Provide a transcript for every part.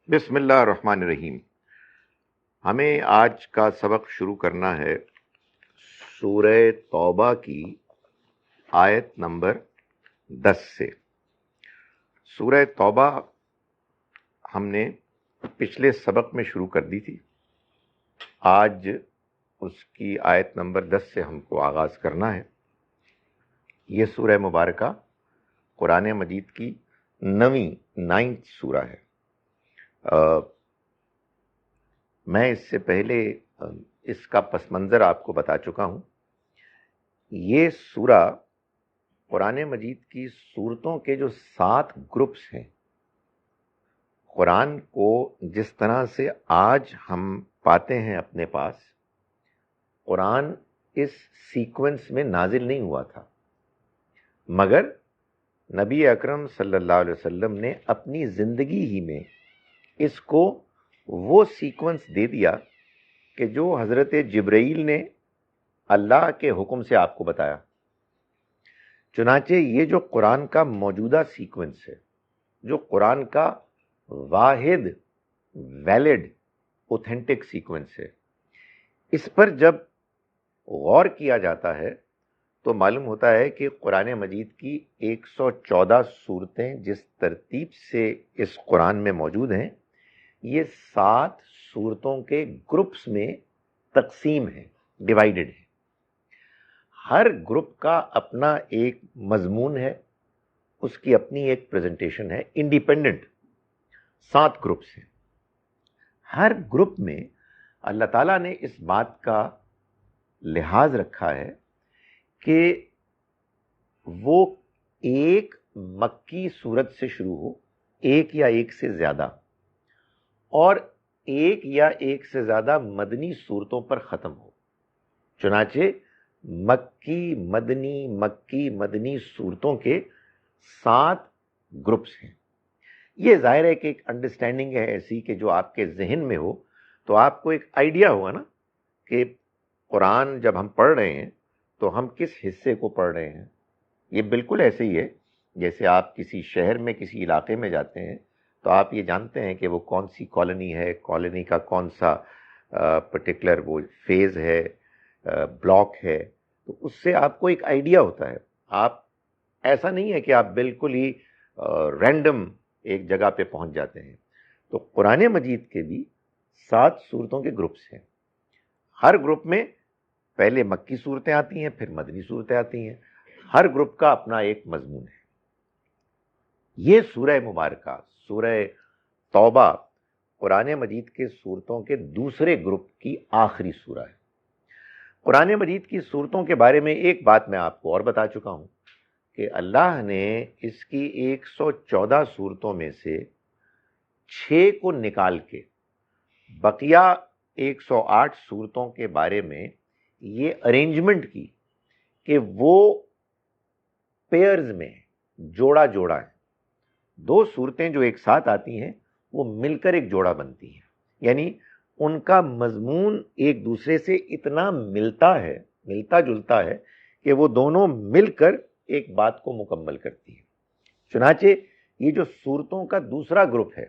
بسم اللہ الرحمن الرحیم۔ ہمیں آج کا سبق شروع کرنا ہے سورہ توبہ کی آیت نمبر 10 سے۔ سورہ توبہ ہم نے پچھلے سبق میں شروع کر دی تھی، آج اس کی آیت نمبر 10 سے ہم کو آغاز کرنا ہے۔ یہ سورہ مبارکہ قرآن مجید کی 9ویں سورہ ہے۔ میں اس سے پہلے اس کا پس منظر آپ کو بتا چکا ہوں۔ یہ سورہ قرآن مجید کی سورتوں کے جو 7 گروپس ہیں، قرآن کو جس طرح سے آج ہم پاتے ہیں اپنے پاس، قرآن اس سیکوینس میں نازل نہیں ہوا تھا، مگر نبی اکرم صلی اللہ علیہ وسلم نے اپنی زندگی ہی میں اس کو وہ سیکوینس دے دیا کہ جو حضرت جبرائیل نے اللہ کے حکم سے آپ کو بتایا۔ چنانچہ یہ جو قرآن کا موجودہ سیکوینس ہے، جو قرآن کا واحد ویلڈ اوتھینٹک سیکوینس ہے، اس پر جب غور کیا جاتا ہے تو معلوم ہوتا ہے کہ قرآن مجید کی 114 صورتیں جس ترتیب سے اس قرآن میں موجود ہیں، یہ 7 صورتوں کے گروپس میں تقسیم ہے، ڈیوائیڈڈ ہے۔ ہر گروپ کا اپنا ایک مضمون ہے، اس کی اپنی ایک پریزنٹیشن ہے، انڈیپینڈنٹ 7 گروپس ہیں۔ ہر گروپ میں اللہ تعالیٰ نے اس بات کا لحاظ رکھا ہے کہ وہ ایک مکی صورت سے شروع ہو، ایک یا ایک سے زیادہ، اور ایک یا ایک سے زیادہ مدنی صورتوں پر ختم ہو۔ چنانچہ مکی مدنی صورتوں کے 7 گروپس ہیں۔ یہ ظاہر ہے کہ ایک انڈرسٹینڈنگ ہے ایسی کہ جو آپ کے ذہن میں ہو تو آپ کو ایک آئیڈیا ہوگا نا کہ قرآن جب ہم پڑھ رہے ہیں تو ہم کس حصے کو پڑھ رہے ہیں۔ یہ بالکل ایسے ہی ہے جیسے آپ کسی شہر میں کسی علاقے میں جاتے ہیں تو آپ یہ جانتے ہیں کہ وہ کون سی کالونی ہے، کالونی کا کون سا پرٹیکولر وہ فیز ہے، بلاک ہے، تو اس سے آپ کو ایک آئیڈیا ہوتا ہے۔ آپ ایسا نہیں ہے کہ آپ بالکل ہی رینڈم ایک جگہ پہ پہنچ جاتے ہیں۔ تو قرآن مجید کے بھی 7 صورتوں کے گروپس ہیں۔ ہر گروپ میں پہلے مکی صورتیں آتی ہیں، پھر مدنی صورتیں آتی ہیں۔ ہر گروپ کا اپنا ایک مضمون ہے۔ یہ سورہ مبارکہ سورہ توبہ قرآن مجید کے صورتوں کے دوسرے گروپ کی آخری سورہ ہے۔ قرآن مجید کی صورتوں کے بارے میں ایک بات میں آپ کو اور بتا چکا ہوں کہ اللہ نے اس کی 114 صورتوں میں سے 6 کو نکال کے بقیہ 108 صورتوں کے بارے میں یہ ارینجمنٹ کی کہ وہ پیئرز میں جوڑا جوڑا ہے۔ 2 صورتیں جو ایک ساتھ آتی ہیں وہ مل کر ایک جوڑا بنتی ہیں، یعنی ان کا مضمون ایک دوسرے سے اتنا ملتا جلتا ہے کہ وہ دونوں مل کر ایک بات کو مکمل کرتی ہیں۔ چنانچہ یہ جو صورتوں کا دوسرا گروپ ہے،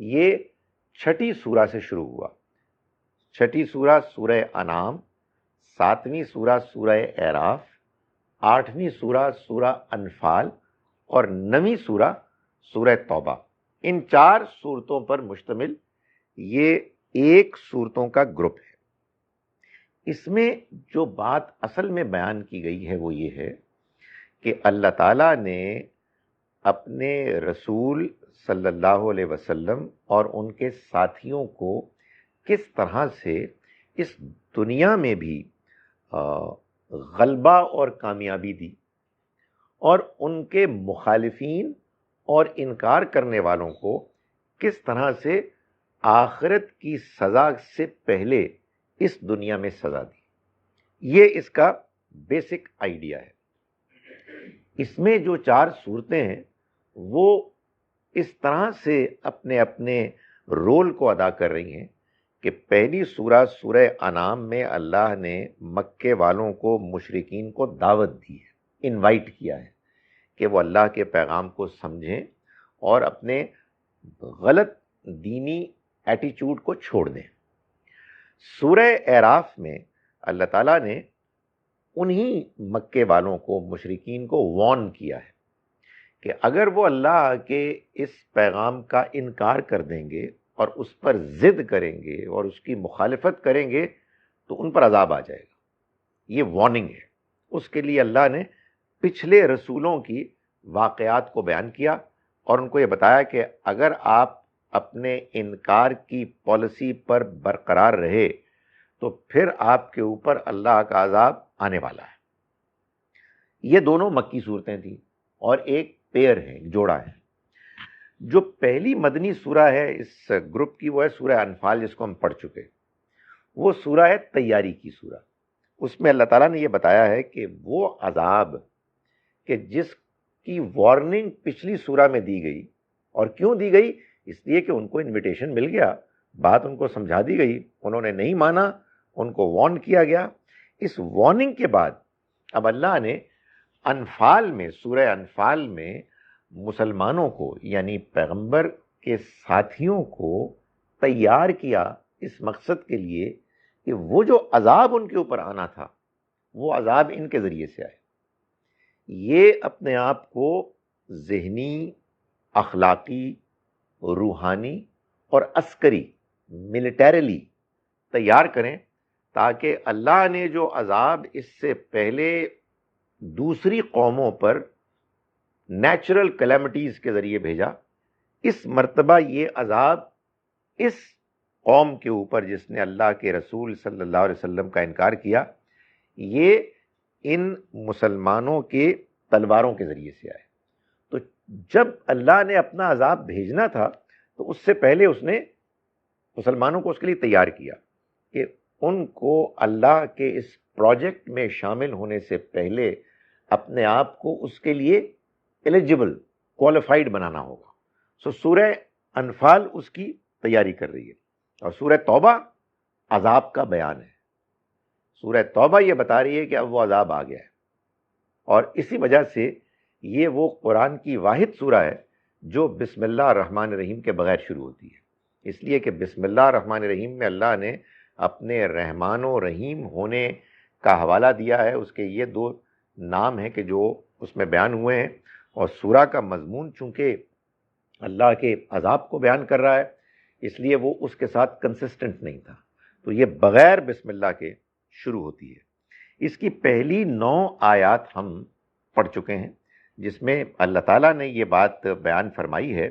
یہ 6ٹھی سورہ سے شروع ہوا۔ 6ٹھی سورہ سورہ انعام، 7ویں سورہ سورہ اعراف، 8ویں سورہ سورہ انفال اور 9ویں سورہ سورہ توبہ۔ ان 4 صورتوں پر مشتمل یہ ایک صورتوں کا گروپ ہے۔ اس میں جو بات اصل میں بیان کی گئی ہے وہ یہ ہے کہ اللہ تعالیٰ نے اپنے رسول صلی اللہ علیہ وسلم اور ان کے ساتھیوں کو کس طرح سے اس دنیا میں بھی غلبہ اور کامیابی دی، اور ان کے مخالفین اور انکار کرنے والوں کو کس طرح سے آخرت کی سزا سے پہلے اس دنیا میں سزا دی۔ یہ اس کا بیسک آئیڈیا ہے۔ اس میں جو 4 صورتیں ہیں وہ اس طرح سے اپنے اپنے رول کو ادا کر رہی ہیں کہ پہلی سورہ سورہ انعام میں اللہ نے مکے والوں کو، مشرکین کو دعوت دی ہے، انوائٹ کیا ہے کہ وہ اللہ کے پیغام کو سمجھیں اور اپنے غلط دینی ایٹیچیوڈ کو چھوڑ دیں. سورہ اعراف میں اللہ تعالیٰ نے انہی مکے والوں کو، مشرکین کو وارن کیا ہے کہ اگر وہ اللہ کے اس پیغام کا انکار کر دیں گے اور اس پر ضد کریں گے اور اس کی مخالفت کریں گے تو ان پر عذاب آ جائے گا. یہ وارننگ ہے. اس کے لیے اللہ نے پچھلے رسولوں کی واقعات کو بیان کیا اور ان کو یہ بتایا کہ اگر آپ اپنے انکار کی پالیسی پر برقرار رہے تو پھر آپ کے اوپر اللہ کا عذاب آنے والا ہے. یہ دونوں مکی صورتیں تھیں اور ایک پیئر ہے، ایک جوڑا ہے. جو پہلی مدنی سورہ ہے اس گروپ کی وہ ہے سورہ انفال، جس کو ہم پڑھ چکے. وہ سورہ ہے تیاری کی سورہ. اس میں اللہ تعالیٰ نے یہ بتایا ہے کہ وہ عذاب کہ جس کی وارننگ پچھلی سورہ میں دی گئی، اور کیوں دی گئی؟ اس لیے کہ ان کو انویٹیشن مل گیا، بات ان کو سمجھا دی گئی، انہوں نے نہیں مانا، ان کو وارن کیا گیا. اس وارننگ کے بعد اب اللہ نے انفال میں، سورہ انفال میں مسلمانوں کو یعنی پیغمبر کے ساتھیوں کو تیار کیا اس مقصد کے لیے کہ وہ جو عذاب ان کے اوپر آنا تھا وہ عذاب ان کے ذریعے سے آئے. یہ اپنے آپ کو ذہنی، اخلاقی، روحانی اور عسکری، ملٹریلی تیار کریں تاکہ اللہ نے جو عذاب اس سے پہلے دوسری قوموں پر نیچرل کلیمٹیز کے ذریعے بھیجا، اس مرتبہ یہ عذاب اس قوم کے اوپر جس نے اللہ کے رسول صلی اللہ علیہ وسلم کا انکار کیا، یہ ان مسلمانوں کے تلواروں کے ذریعے سے آئے. تو جب اللہ نے اپنا عذاب بھیجنا تھا تو اس سے پہلے اس نے مسلمانوں کو اس کے لیے تیار کیا کہ ان کو اللہ کے اس پروجیکٹ میں شامل ہونے سے پہلے اپنے آپ کو اس کے لیے ایلیجبل، کوالیفائڈ بنانا ہوگا. سورہ انفال اس کی تیاری کر رہی ہے. اور سورہ توبہ عذاب کا بیان ہے. سورہ توبہ یہ بتا رہی ہے کہ اب وہ عذاب آ گیا ہے، اور اسی وجہ سے یہ وہ قرآن کی واحد سورہ ہے جو بسم اللہ الرحمن الرحیم کے بغیر شروع ہوتی ہے. اس لیے کہ بسم اللہ الرحمن الرحیم میں اللہ نے اپنے رحمان و رحیم ہونے کا حوالہ دیا ہے. اس کے یہ دو نام ہیں کہ جو اس میں بیان ہوئے ہیں، اور سورہ کا مضمون چونکہ اللہ کے عذاب کو بیان کر رہا ہے اس لیے وہ اس کے ساتھ کنسسٹنٹ نہیں تھا. تو یہ بغیر بسم اللہ کے شروع ہوتی ہے. اس کی پہلی 9 آیات ہم پڑھ چکے ہیں جس میں اللہ تعالیٰ نے یہ بات بیان فرمائی ہے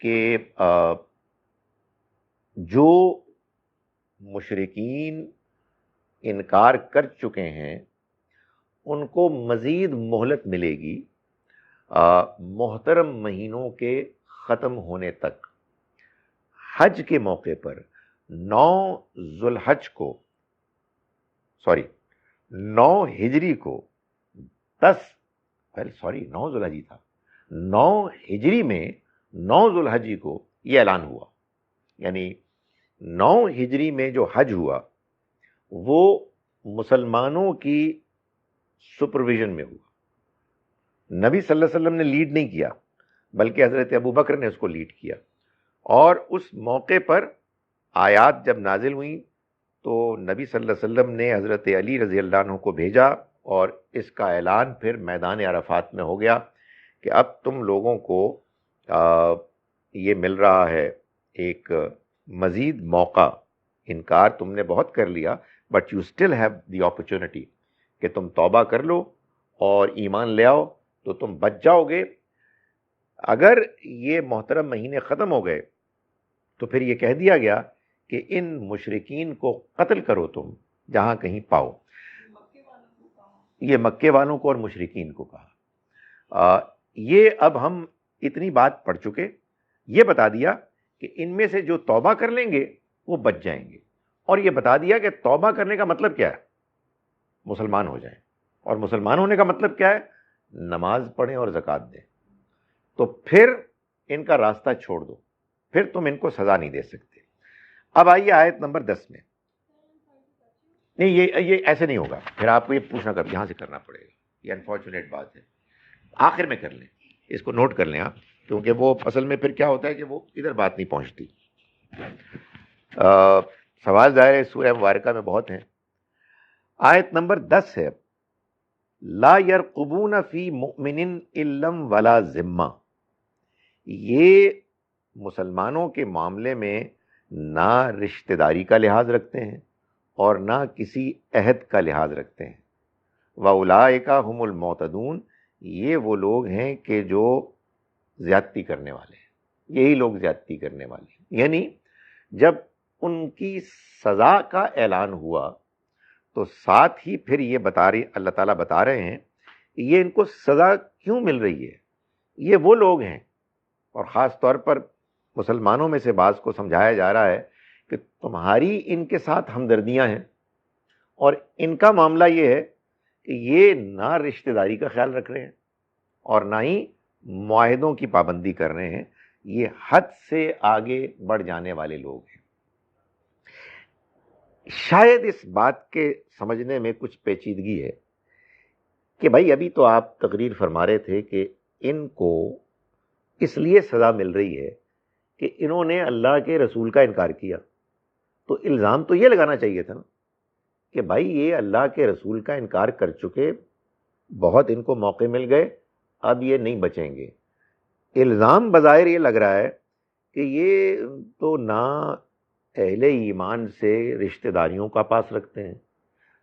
کہ جو مشرکین انکار کر چکے ہیں ان کو مزید مہلت ملے گی محترم مہینوں کے ختم ہونے تک. حج کے موقع پر 9 ذوالحج کو 9 ہجری کو 9 ذوالحجی تھا، 9 ہجری میں 9 ذوالحجی کو یہ اعلان ہوا. یعنی 9 ہجری میں جو حج ہوا وہ مسلمانوں کی سپرویژن میں ہوا. نبی صلی اللہ علیہ وسلم نے لیڈ نہیں کیا بلکہ حضرت ابوبکر نے اس کو لیڈ کیا. اور اس موقع پر آیات جب نازل ہوئیں تو نبی صلی اللہ علیہ وسلم نے حضرت علی رضی اللہ عنہ کو بھیجا اور اس کا اعلان پھر میدان عرفات میں ہو گیا کہ اب تم لوگوں کو یہ مل رہا ہے ایک مزید موقع. انکار تم نے بہت کر لیا but you still have the opportunity کہ تم توبہ کر لو اور ایمان لے آؤ تو تم بچ جاؤ گے. اگر یہ محترم مہینے ختم ہو گئے تو پھر یہ کہہ دیا گیا کہ ان مشرکین کو قتل کرو تم جہاں کہیں پاؤ. یہ مکے والوں کو اور مشرکین کو کہا. یہ اب ہم اتنی بات پڑھ چکے. یہ بتا دیا کہ ان میں سے جو توبہ کر لیں گے وہ بچ جائیں گے، اور یہ بتا دیا کہ توبہ کرنے کا مطلب کیا ہے، مسلمان ہو جائیں. اور مسلمان ہونے کا مطلب کیا ہے، نماز پڑھیں اور زکوٰۃ دیں. تو پھر ان کا راستہ چھوڑ دو، پھر تم ان کو سزا نہیں دے سکتے. اب آئیے آیت نمبر 10 میں. نہیں یہ ایسے نہیں ہوگا، پھر آپ کو یہ پوچھنا کر یہاں سے کرنا پڑے گا. یہ انفارچونیٹ بات ہے، آخر میں کر لیں، اس کو نوٹ کر لیں آپ، کیونکہ وہ اصل میں پھر کیا ہوتا ہے کہ وہ ادھر بات نہیں پہنچتی. سوال ظاہر ہے سورہ مبارکہ میں بہت ہیں. آیت نمبر 10 ہے لا یرقبون فی مؤمن الا ولا ذمہ. یہ مسلمانوں کے معاملے میں نہ رشتہ داری کا لحاظ رکھتے ہیں اور نہ کسی عہد کا لحاظ رکھتے ہیں. وَأُولَٰئِکَ هُمُ الْمُعْتَدُونَ. یہ وہ لوگ ہیں کہ جو زیادتی کرنے والے ہیں. یہی لوگ زیادتی کرنے والے ہیں. یعنی جب ان کی سزا کا اعلان ہوا تو ساتھ ہی پھر یہ اللہ تعالیٰ بتا رہے ہیں کہ یہ ان کو سزا کیوں مل رہی ہے. یہ وہ لوگ ہیں، اور خاص طور پر مسلمانوں میں سے بعض کو سمجھایا جا رہا ہے کہ تمہاری ان کے ساتھ ہمدردیاں ہیں، اور ان کا معاملہ یہ ہے کہ یہ نہ رشتہ داری کا خیال رکھ رہے ہیں اور نہ ہی معاہدوں کی پابندی کر رہے ہیں. یہ حد سے آگے بڑھ جانے والے لوگ ہیں. شاید اس بات کے سمجھنے میں کچھ پیچیدگی ہے کہ بھائی ابھی تو آپ تقریر فرما رہے تھے کہ ان کو اس لیے سزا مل رہی ہے کہ انہوں نے اللہ کے رسول کا انکار کیا. تو الزام تو یہ لگانا چاہیے تھا نا کہ بھائی یہ اللہ کے رسول کا انکار کر چکے، بہت ان کو موقع مل گئے، اب یہ نہیں بچیں گے. الزام بظاہر یہ لگ رہا ہے کہ یہ تو نہ اہل ایمان سے رشتہ داریوں کا پاس رکھتے ہیں،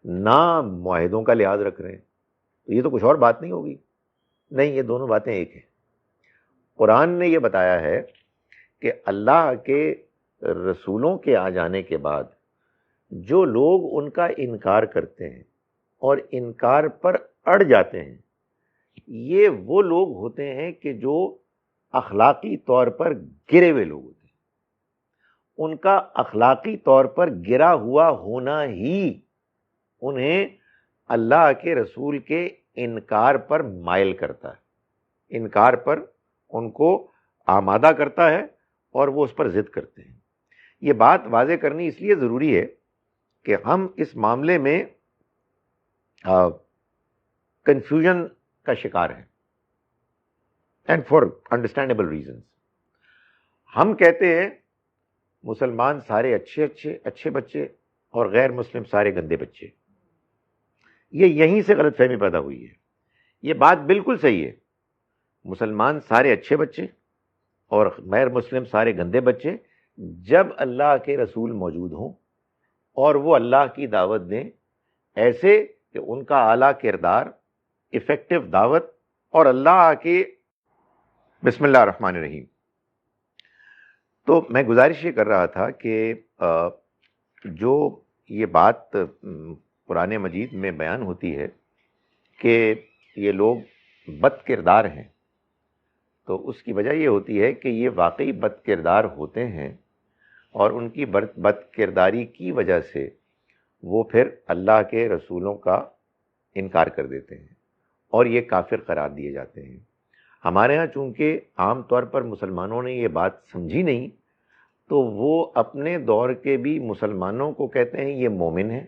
نہ معاہدوں کا لحاظ رکھ رہے ہیں. تو یہ تو کچھ اور بات نہیں ہوگی. نہیں، یہ دونوں باتیں ایک ہیں. قرآن نے یہ بتایا ہے کہ اللہ کے رسولوں کے آ جانے کے بعد جو لوگ ان کا انکار کرتے ہیں اور انکار پر اڑ جاتے ہیں، یہ وہ لوگ ہوتے ہیں کہ جو اخلاقی طور پر گرے ہوئے لوگ ہوتے ہیں. ان کا اخلاقی طور پر گرا ہوا ہونا ہی انہیں اللہ کے رسول کے انکار پر مائل کرتا ہے، انکار پر ان کو آمادہ کرتا ہے اور وہ اس پر ضد کرتے ہیں. یہ بات واضح کرنی اس لیے ضروری ہے کہ ہم اس معاملے میں کنفیوژن کا شکار ہیں، اینڈ فار انڈرسٹینڈیبل ریزنس. ہم کہتے ہیں مسلمان سارے اچھے بچے اور غیر مسلم سارے گندے بچے. یہ یہیں سے غلط فہمی پیدا ہوئی ہے. یہ بات بالکل صحیح ہے، مسلمان سارے اچھے بچے اور غیر مسلم سارے گندے بچے جب اللہ کے رسول موجود ہوں اور وہ اللہ کی دعوت دیں ایسے کہ ان کا اعلیٰ کردار، افیکٹو دعوت اور اللہ کے بسم اللہ الرحمن الرحیم. تو میں گزارش یہ کر رہا تھا کہ جو یہ بات قرآن مجید میں بیان ہوتی ہے کہ یہ لوگ بد کردار ہیں، تو اس کی وجہ یہ ہوتی ہے کہ یہ واقعی بد کردار ہوتے ہیں، اور ان کی بد کرداری کی وجہ سے وہ پھر اللہ کے رسولوں کا انکار کر دیتے ہیں اور یہ کافر قرار دیے جاتے ہیں. ہمارے ہاں چونکہ عام طور پر مسلمانوں نے یہ بات سمجھی نہیں، تو وہ اپنے دور کے بھی مسلمانوں کو کہتے ہیں یہ مومن ہیں،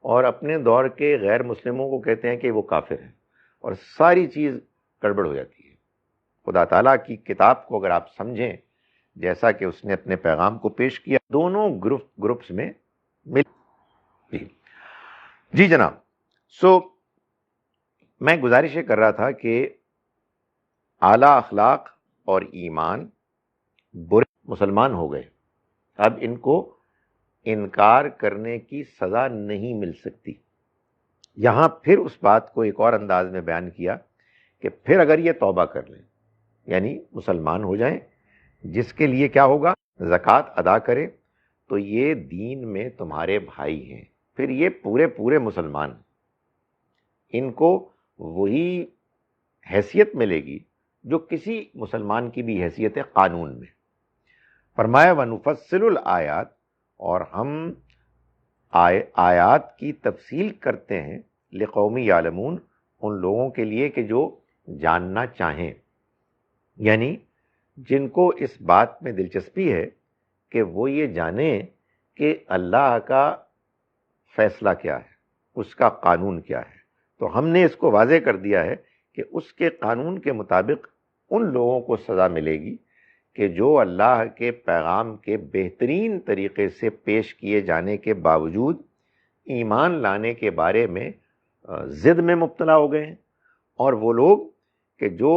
اور اپنے دور کے غیر مسلموں کو کہتے ہیں کہ وہ کافر ہیں، اور ساری چیز گڑبڑ ہو جاتی ہے. خدا تعالیٰ کی کتاب کو اگر آپ سمجھیں جیسا کہ اس نے اپنے پیغام کو پیش کیا، دونوں گروپس میں مل. جی جناب. میں گزارش یہ کر رہا تھا کہ اعلیٰ اخلاق اور ایمان برے مسلمان ہو گئے، اب ان کو انکار کرنے کی سزا نہیں مل سکتی. یہاں پھر اس بات کو ایک اور انداز میں بیان کیا کہ پھر اگر یہ توبہ کر لیں، یعنی مسلمان ہو جائیں، جس کے لیے کیا ہوگا، زکوٰۃ ادا کریں، تو یہ دین میں تمہارے بھائی ہیں، پھر یہ پورے مسلمان. ان کو وہی حیثیت ملے گی جو کسی مسلمان کی بھی حیثیت ہے قانون میں. فرمایا وَنُفَصِّلُ الْآيَاتِ، اور ہم آیات کی تفصیل کرتے ہیں لِقَوْمٍ يَعْلَمُونَ، ان لوگوں کے لیے کہ جو جاننا چاہیں، یعنی جن کو اس بات میں دلچسپی ہے کہ وہ یہ جانیں کہ اللہ کا فیصلہ کیا ہے، اس کا قانون کیا ہے. تو ہم نے اس کو واضح کر دیا ہے کہ اس کے قانون کے مطابق ان لوگوں کو سزا ملے گی کہ جو اللہ کے پیغام کے بہترین طریقے سے پیش کیے جانے کے باوجود ایمان لانے کے بارے میں ضد میں مبتلا ہو گئے ہیں، اور وہ لوگ کہ جو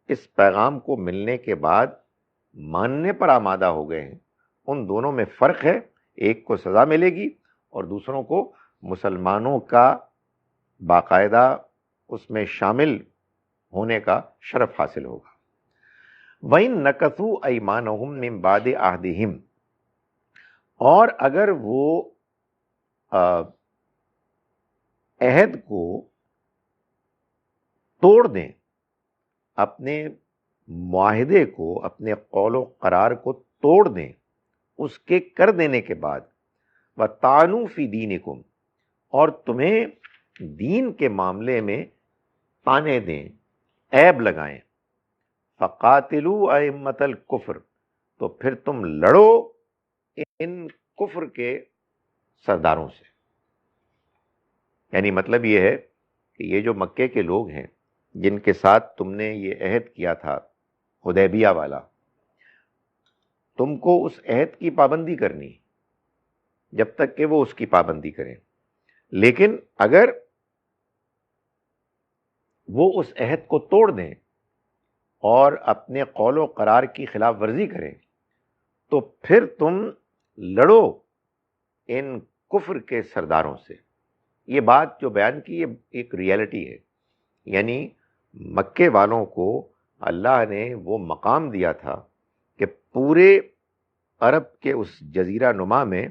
اس پیغام کو ملنے کے بعد ماننے پر آمادہ ہو گئے ہیں، ان دونوں میں فرق ہے۔ ایک کو سزا ملے گی اور دوسروں کو مسلمانوں کا باقاعدہ اس میں شامل ہونے کا شرف حاصل ہوگا۔ وَإِن نَكَثُوا أَيْمَانَهُمْ مِن بَعْدِ عَهْدِهِمْ، اور اگر وہ عہد کو توڑ دیں، اپنے معاہدے کو، اپنے قول و قرار کو توڑ دیں اس کے کر دینے کے بعد، وَطَعَنُوا فِي دِينِكُمْ، اور تمہیں دین کے معاملے میں طعنے دیں، عیب لگائیں، فَقَاتِلُوا أَئِمَّةَ الْكُفْرِ، تو پھر تم لڑو ان کفر کے سرداروں سے۔ یعنی مطلب یہ ہے کہ یہ جو مکے کے لوگ ہیں جن کے ساتھ تم نے یہ عہد کیا تھا حدیبیہ والا، تم کو اس عہد کی پابندی کرنی جب تک کہ وہ اس کی پابندی کریں، لیکن اگر وہ اس عہد کو توڑ دیں اور اپنے قول و قرار کی خلاف ورزی کریں تو پھر تم لڑو ان کفر کے سرداروں سے۔ یہ بات جو بیان کی یہ ایک ریالٹی ہے، یعنی مکے والوں کو اللہ نے وہ مقام دیا تھا کہ پورے عرب کے اس جزیرہ نما میں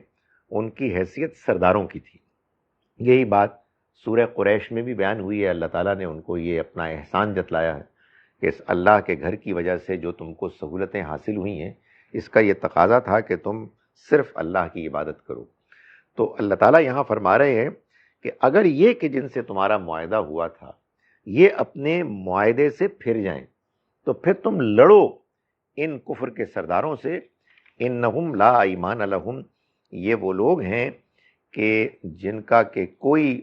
ان کی حیثیت سرداروں کی تھی۔ یہی بات سورہ قریش میں بھی بیان ہوئی ہے، اللہ تعالیٰ نے ان کو یہ اپنا احسان جتلایا ہے کہ اس اللہ کے گھر کی وجہ سے جو تم کو سہولتیں حاصل ہوئی ہیں، اس کا یہ تقاضا تھا کہ تم صرف اللہ کی عبادت کرو۔ تو اللہ تعالیٰ یہاں فرما رہے ہیں کہ اگر یہ کہ جن سے تمہارا معاہدہ ہوا تھا یہ اپنے معاہدے سے پھر جائیں تو پھر تم لڑو ان کفر کے سرداروں سے۔ انہم لا ایمان لہم، یہ وہ لوگ ہیں کہ جن کا کہ کوئی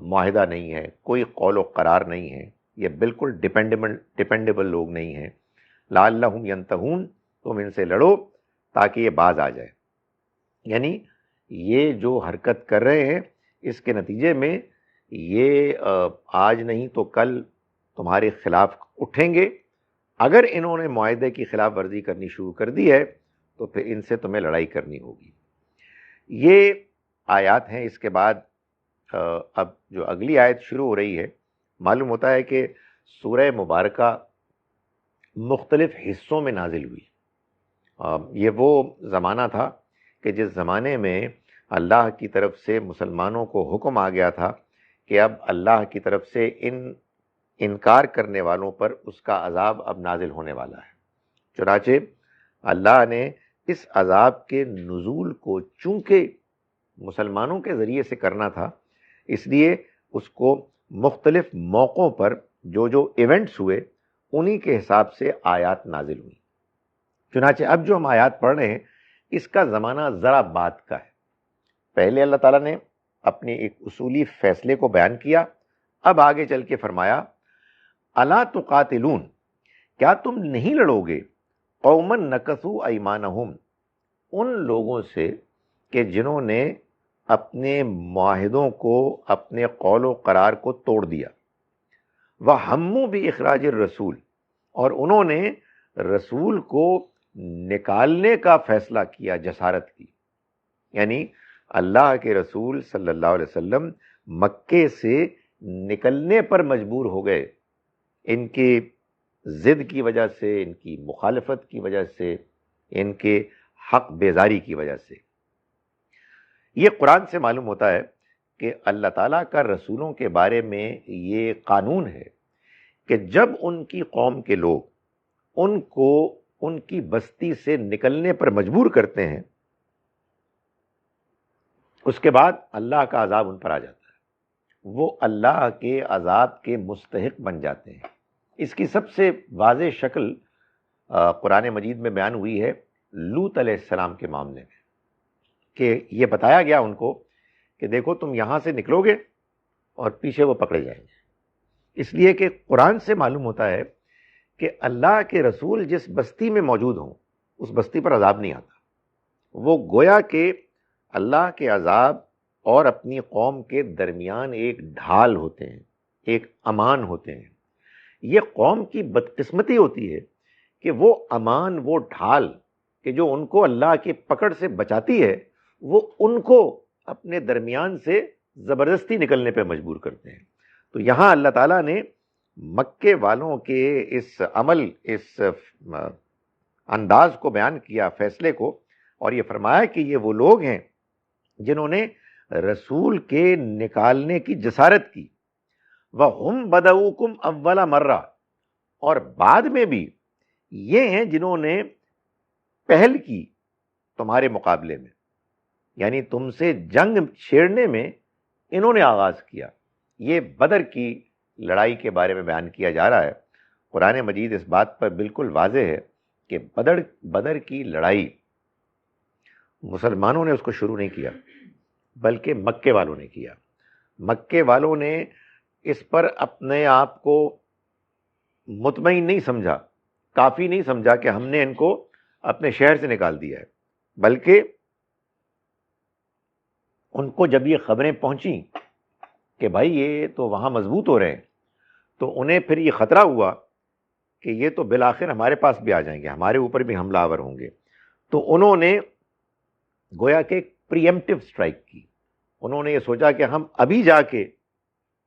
معاہدہ نہیں ہے، کوئی قول و قرار نہیں ہے، یہ بالکل ڈیپینڈیبل لوگ نہیں ہیں۔ لعلہم ینتہون، تم ان سے لڑو تاکہ یہ باز آ جائے۔ یعنی یہ جو حرکت کر رہے ہیں اس کے نتیجے میں یہ آج نہیں تو کل تمہارے خلاف اٹھیں گے۔ اگر انہوں نے معاہدے کی خلاف ورزی کرنی شروع کر دی ہے تو پھر ان سے تمہیں لڑائی کرنی ہوگی۔ یہ آیات ہیں۔ اس کے بعد اب جو اگلی آیت شروع ہو رہی ہے، معلوم ہوتا ہے کہ سورہ مبارکہ مختلف حصوں میں نازل ہوئی۔ یہ وہ زمانہ تھا کہ جس زمانے میں اللہ کی طرف سے مسلمانوں کو حکم آ گیا تھا کہ اب اللہ کی طرف سے انکار کرنے والوں پر اس کا عذاب اب نازل ہونے والا ہے۔ چنانچہ اللہ نے اس عذاب کے نزول کو چونکہ مسلمانوں کے ذریعے سے کرنا تھا، اس لیے اس کو مختلف موقعوں پر جو ایونٹس ہوئے انہی کے حساب سے آیات نازل ہوئی۔ چنانچہ اب جو ہم آیات پڑھ رہے ہیں اس کا زمانہ ذرا بعد کا ہے۔ پہلے اللہ تعالیٰ نے اپنے ایک اصولی فیصلے کو بیان کیا، اب آگے چل کے فرمایا الا تقاتلون، کیا تم نہیں لڑو گے قوما نکثوا ایمانہم، ان لوگوں سے کہ جنہوں نے اپنے معاہدوں کو، اپنے قول و قرار کو توڑ دیا، وہموا باخراج الرسول، اور انہوں نے رسول کو نکالنے کا فیصلہ کیا، جسارت کی۔ یعنی اللہ کے رسول صلی اللہ علیہ وسلم مکے سے نکلنے پر مجبور ہو گئے، ان کی ضد کی وجہ سے، ان کی مخالفت کی وجہ سے، ان کے حق بیزاری کی وجہ سے۔ یہ قرآن سے معلوم ہوتا ہے کہ اللہ تعالیٰ کا رسولوں کے بارے میں یہ قانون ہے کہ جب ان کی قوم کے لوگ ان کو ان کی بستی سے نکلنے پر مجبور کرتے ہیں، اس کے بعد اللہ کا عذاب ان پر آ جاتا ہے، وہ اللہ کے عذاب کے مستحق بن جاتے ہیں۔ اس کی سب سے واضح شکل قرآن مجید میں بیان ہوئی ہے لوط علیہ السلام کے معاملے میں، کہ یہ بتایا گیا ان کو کہ دیکھو تم یہاں سے نکلو گے اور پیچھے وہ پکڑے جائیں گے۔ اس لیے کہ قرآن سے معلوم ہوتا ہے کہ اللہ کے رسول جس بستی میں موجود ہوں اس بستی پر عذاب نہیں آتا. وہ گویا کہ اللہ کے عذاب اور اپنی قوم کے درمیان ایک ڈھال ہوتے ہیں، ایک امان ہوتے ہیں. یہ قوم کی بدقسمتی ہوتی ہے کہ وہ امان، وہ ڈھال کہ جو ان کو اللہ کی پکڑ سے بچاتی ہے، وہ ان کو اپنے درمیان سے زبردستی نکلنے پہ مجبور کرتے ہیں. تو یہاں اللہ تعالیٰ نے مکے والوں کے اس عمل، اس انداز کو بیان کیا، فیصلے کو، اور یہ فرمایا کہ یہ وہ لوگ ہیں جنہوں نے رسول کے نکالنے کی جسارت کی. وَهُمْ بَدَؤُوكُمْ أَوَّلَ مَرَّةٍ، اور بعد میں بھی یہ ہیں جنہوں نے پہل کی تمہارے مقابلے میں، یعنی تم سے جنگ چھیڑنے میں انہوں نے آغاز کیا. یہ بدر کی لڑائی کے بارے میں بیان کیا جا رہا ہے. قرآن مجید اس بات پر بالکل واضح ہے کہ بدر کی لڑائی مسلمانوں نے اس کو شروع نہیں کیا، بلکہ مکے والوں نے کیا. مکے والوں نے اس پر اپنے آپ کو مطمئن نہیں سمجھا، کافی نہیں سمجھا کہ ہم نے ان کو اپنے شہر سے نکال دیا ہے، بلکہ ان کو جب یہ خبریں پہنچیں کہ بھائی یہ تو وہاں مضبوط ہو رہے ہیں، تو انہیں پھر یہ خطرہ ہوا کہ یہ تو بالآخر ہمارے پاس بھی آ جائیں گے، ہمارے اوپر بھی حملہ آور ہوں گے. تو انہوں نے گویا کہ ایک پریمپٹیو سٹرائک کی. انہوں نے یہ سوچا کہ ہم ابھی جا کے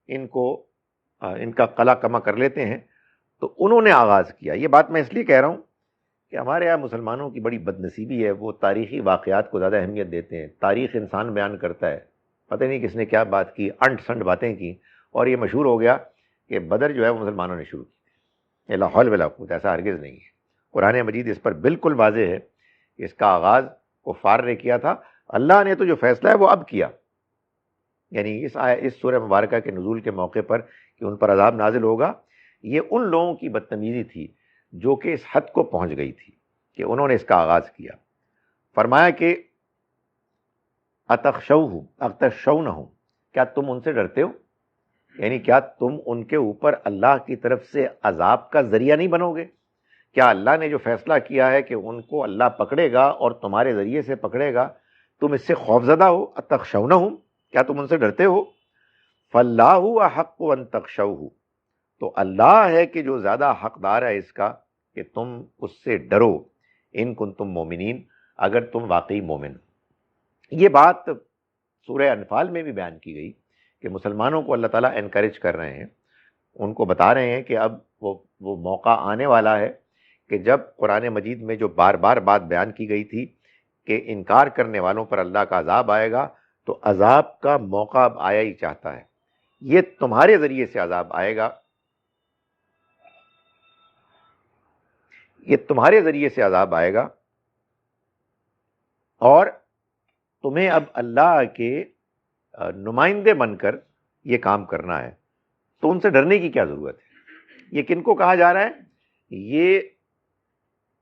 ان کا قلع کما کر لیتے ہیں. تو انہوں نے آغاز کیا. یہ بات میں اس لیے کہہ رہا ہوں کہ ہمارے یہاں مسلمانوں کی بڑی بدنصیبی ہے، وہ تاریخی واقعات کو زیادہ اہمیت دیتے ہیں. تاریخ انسان بیان کرتا ہے، پتہ نہیں کس نے کیا بات کی، انٹ سنٹ باتیں کی، اور یہ مشہور ہو گیا کہ بدر جو ہے وہ مسلمانوں نے شروع کی. لا حول ولا قوت، ایسا ہرگز نہیں ہے. قرآن مجید اس پر بالکل واضح ہے کہ اس کا آغاز کفار نے کیا تھا. اللہ نے تو جو فیصلہ ہے وہ اب کیا، یعنی اس سورہ مبارکہ کے نزول کے موقع پر کہ ان پر عذاب نازل ہوگا، یہ ان لوگوں کی بدتمیزی تھی جو کہ اس حد کو پہنچ گئی تھی کہ انہوں نے اس کا آغاز کیا. فرمایا کہ اتخشونہم، کیا تم ان سے ڈرتے ہو؟ یعنی کیا تم ان کے اوپر اللہ کی طرف سے عذاب کا ذریعہ نہیں بنو گے؟ کیا اللہ نے جو فیصلہ کیا ہے کہ ان کو اللہ پکڑے گا اور تمہارے ذریعے سے پکڑے گا، تم اس سے خوفزدہ ہو؟ اتخشونہم، کیا تم ان سے ڈرتے ہو؟ فاللہ احق ان تخشوہ، تو اللہ ہے کہ جو زیادہ حقدار ہے اس کا کہ تم اس سے ڈرو. ان کنتم مومنین، اگر تم واقعی مومن. یہ بات سورہ انفال میں بھی بیان کی گئی کہ مسلمانوں کو اللہ تعالیٰ انکریج کر رہے ہیں، ان کو بتا رہے ہیں کہ اب وہ موقع آنے والا ہے کہ جب قرآن مجید میں جو بار بار بات بیان کی گئی تھی کہ انکار کرنے والوں پر اللہ کا عذاب آئے گا، تو عذاب کا موقع اب آیا ہی چاہتا ہے. یہ تمہارے ذریعے سے عذاب آئے گا، یہ تمہارے ذریعے سے عذاب آئے گا، اور تمہیں اب اللہ کے نمائندے بن کر یہ کام کرنا ہے. تو ان سے ڈرنے کی کیا ضرورت ہے؟ یہ کن کو کہا جا رہا ہے؟ یہ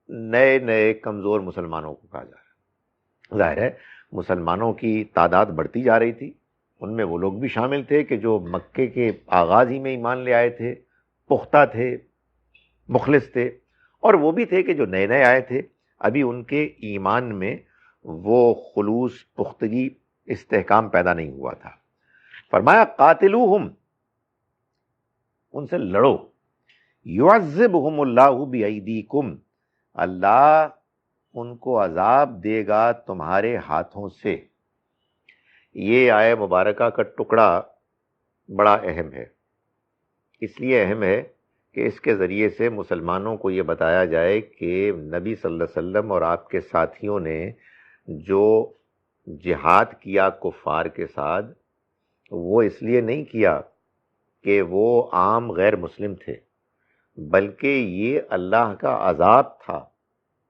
نئے نئے کمزور مسلمانوں کو کہا جا رہا ہے. ظاہر ہے مسلمانوں کی تعداد بڑھتی جا رہی تھی، ان میں وہ لوگ بھی شامل تھے کہ جو مکے کے آغاز ہی میں ایمان لے آئے تھے، پختہ تھے، مخلص تھے، اور وہ بھی تھے کہ جو نئے نئے آئے تھے، ابھی ان کے ایمان میں وہ خلوص، پختگی، استحکام پیدا نہیں ہوا تھا. فرمایا قاتلوہم، ان سے لڑو. یعذبہم اللہ بایدیکم، اللہ ان کو عذاب دے گا تمہارے ہاتھوں سے. یہ آیہ مبارکہ کا ٹکڑا بڑا اہم ہے. اس لیے اہم ہے کہ اس کے ذریعے سے مسلمانوں کو یہ بتایا جائے کہ نبی صلی اللہ علیہ وسلم اور آپ کے ساتھیوں نے جو جہاد کیا کفار کے ساتھ، وہ اس لیے نہیں کیا کہ وہ عام غیر مسلم تھے، بلکہ یہ اللہ کا عذاب تھا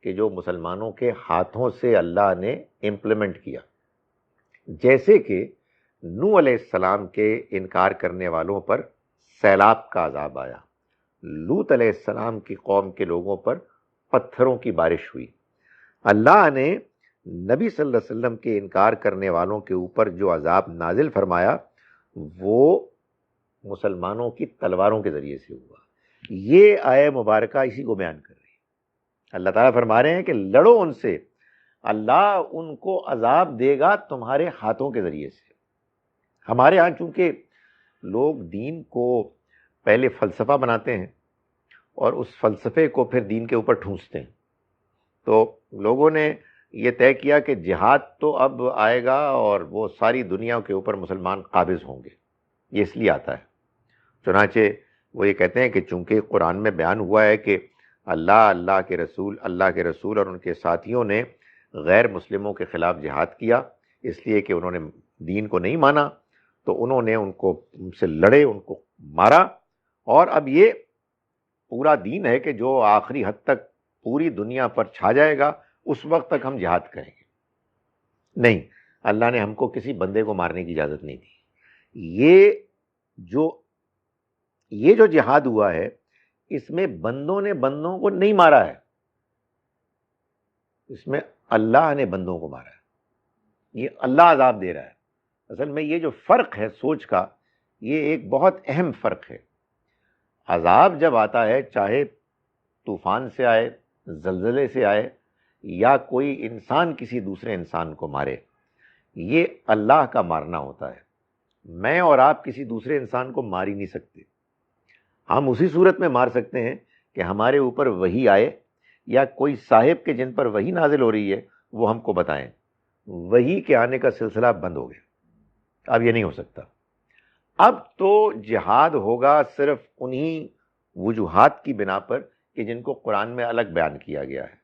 کہ جو مسلمانوں کے ہاتھوں سے اللہ نے امپلیمنٹ کیا. جیسے کہ نوح علیہ السلام کے انکار کرنے والوں پر سیلاب کا عذاب آیا، لوط علیہ السلام کی قوم کے لوگوں پر پتھروں کی بارش ہوئی. اللہ نے نبی صلی اللہ علیہ وسلم کے انکار کرنے والوں کے اوپر جو عذاب نازل فرمایا وہ مسلمانوں کی تلواروں کے ذریعے سے ہوا. یہ آیہ مبارکہ اسی کو بیان کر رہی ہے۔ اللہ تعالیٰ فرما رہے ہیں کہ لڑو ان سے، اللہ ان کو عذاب دے گا تمہارے ہاتھوں کے ذریعے سے۔ ہمارے ہاں چونکہ لوگ دین کو پہلے فلسفہ بناتے ہیں اور اس فلسفے کو پھر دین کے اوپر ٹھونستے ہیں، تو لوگوں نے یہ طے کیا کہ جہاد تو اب آئے گا اور وہ ساری دنیا کے اوپر مسلمان قابض ہوں گے، یہ اس لیے آتا ہے۔ چنانچہ وہ یہ کہتے ہیں کہ چونکہ قرآن میں بیان ہوا ہے کہ اللہ کے رسول اور ان کے ساتھیوں نے غیر مسلموں کے خلاف جہاد کیا، اس لیے کہ انہوں نے دین کو نہیں مانا، تو انہوں نے ان سے لڑے، ان کو مارا، اور اب یہ پورا دین ہے کہ جو آخری حد تک پوری دنیا پر چھا جائے گا، اس وقت تک ہم جہاد کریں گے۔ نہیں، اللہ نے ہم کو کسی بندے کو مارنے کی اجازت نہیں دی۔ یہ جو جہاد ہوا ہے، اس میں بندوں نے بندوں کو نہیں مارا ہے، اس میں اللہ نے بندوں کو مارا ہے، یہ اللہ عذاب دے رہا ہے۔ اصل میں یہ جو فرق ہے سوچ کا، یہ ایک بہت اہم فرق ہے۔ عذاب جب آتا ہے، چاہے طوفان سے آئے، زلزلے سے آئے، یا کوئی انسان کسی دوسرے انسان کو مارے، یہ اللہ کا مارنا ہوتا ہے۔ میں اور آپ کسی دوسرے انسان کو مار ہی نہیں سکتے۔ ہم اسی صورت میں مار سکتے ہیں کہ ہمارے اوپر وحی آئے، یا کوئی صاحب کے جن پر وحی نازل ہو رہی ہے وہ ہم کو بتائیں۔ وحی کے آنے کا سلسلہ بند ہو گیا، اب یہ نہیں ہو سکتا۔ اب تو جہاد ہوگا صرف انہی وجوہات کی بنا پر کہ جن کو قرآن میں الگ بیان کیا گیا ہے،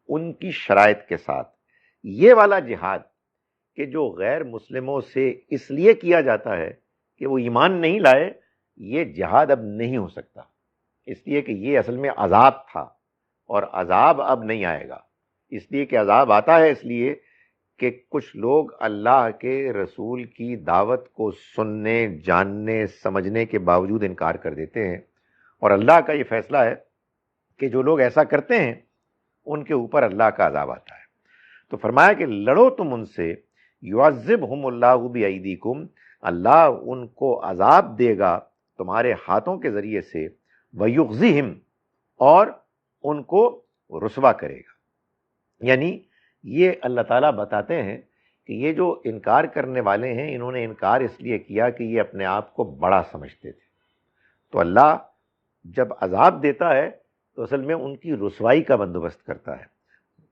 ان کی شرائط کے ساتھ۔ یہ والا جہاد کہ جو غیر مسلموں سے اس لیے کیا جاتا ہے کہ وہ ایمان نہیں لائے، یہ جہاد اب نہیں ہو سکتا، اس لیے کہ یہ اصل میں عذاب تھا، اور عذاب اب نہیں آئے گا۔ اس لیے کہ عذاب آتا ہے اس لیے کہ کچھ لوگ اللہ کے رسول کی دعوت کو سننے، جاننے، سمجھنے کے باوجود انکار کر دیتے ہیں، اور اللہ کا یہ فیصلہ ہے کہ جو لوگ ایسا کرتے ہیں ان کے اوپر اللہ کا عذاب آتا ہے۔ تو فرمایا کہ لڑو تم ان سے، یعذبہم اللہ بایدیکم، اللہ ان کو عذاب دے گا تمہارے ہاتھوں کے ذریعے سے، ویخزیہم، اور ان کو رسوا کرے گا۔ یعنی یہ اللہ تعالیٰ بتاتے ہیں کہ یہ جو انکار کرنے والے ہیں، انہوں نے انکار اس لیے کیا کہ یہ اپنے آپ کو بڑا سمجھتے تھے، تو اللہ جب عذاب دیتا ہے تو اصل میں ان کی رسوائی کا بندوبست کرتا ہے۔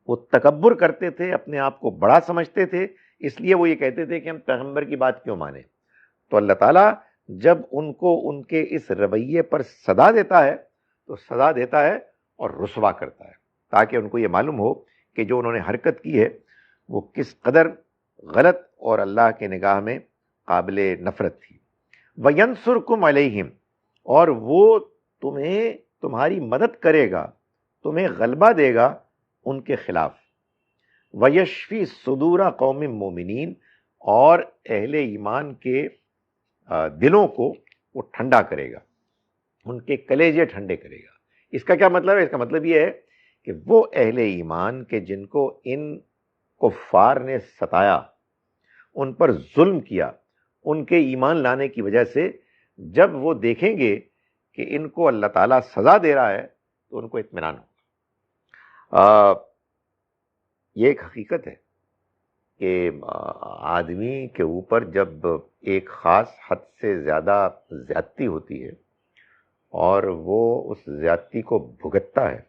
وہ تکبر کرتے تھے، اپنے آپ کو بڑا سمجھتے تھے، اس لیے وہ یہ کہتے تھے کہ ہم پیغمبر کی بات کیوں مانیں۔ تو اللہ تعالیٰ جب ان کو ان کے اس رویے پر سزا دیتا ہے تو سزا دیتا ہے اور رسوا کرتا ہے، تاکہ ان کو یہ معلوم ہو کہ جو انہوں نے حرکت کی ہے وہ کس قدر غلط اور اللہ کے نگاہ میں قابل نفرت تھی۔ وَيَنْصُرْكُمْ عَلَيْهِمْ، اور وہ تمہاری مدد کرے گا، تمہیں غلبہ دے گا ان کے خلاف۔ وَيَشْفِي صُدُورَ قَوْمٍ مُّؤْمِنِينَ، اور اہل ایمان کے دلوں کو وہ ٹھنڈا کرے گا، ان کے کلیجے ٹھنڈے کرے گا۔ اس کا کیا مطلب ہے؟ اس کا مطلب یہ ہے کہ وہ اہل ایمان کے جن کو ان کفار نے ستایا، ان پر ظلم کیا، ان کے ایمان لانے کی وجہ سے جب وہ دیکھیں گے کہ ان کو اللہ تعالیٰ سزا دے رہا ہے تو ان کو اطمینان ہوگا۔ یہ ایک حقیقت ہے کہ آدمی کے اوپر جب ایک خاص حد سے زیادہ زیادتی ہوتی ہے اور وہ اس زیادتی کو بھگتتا ہے،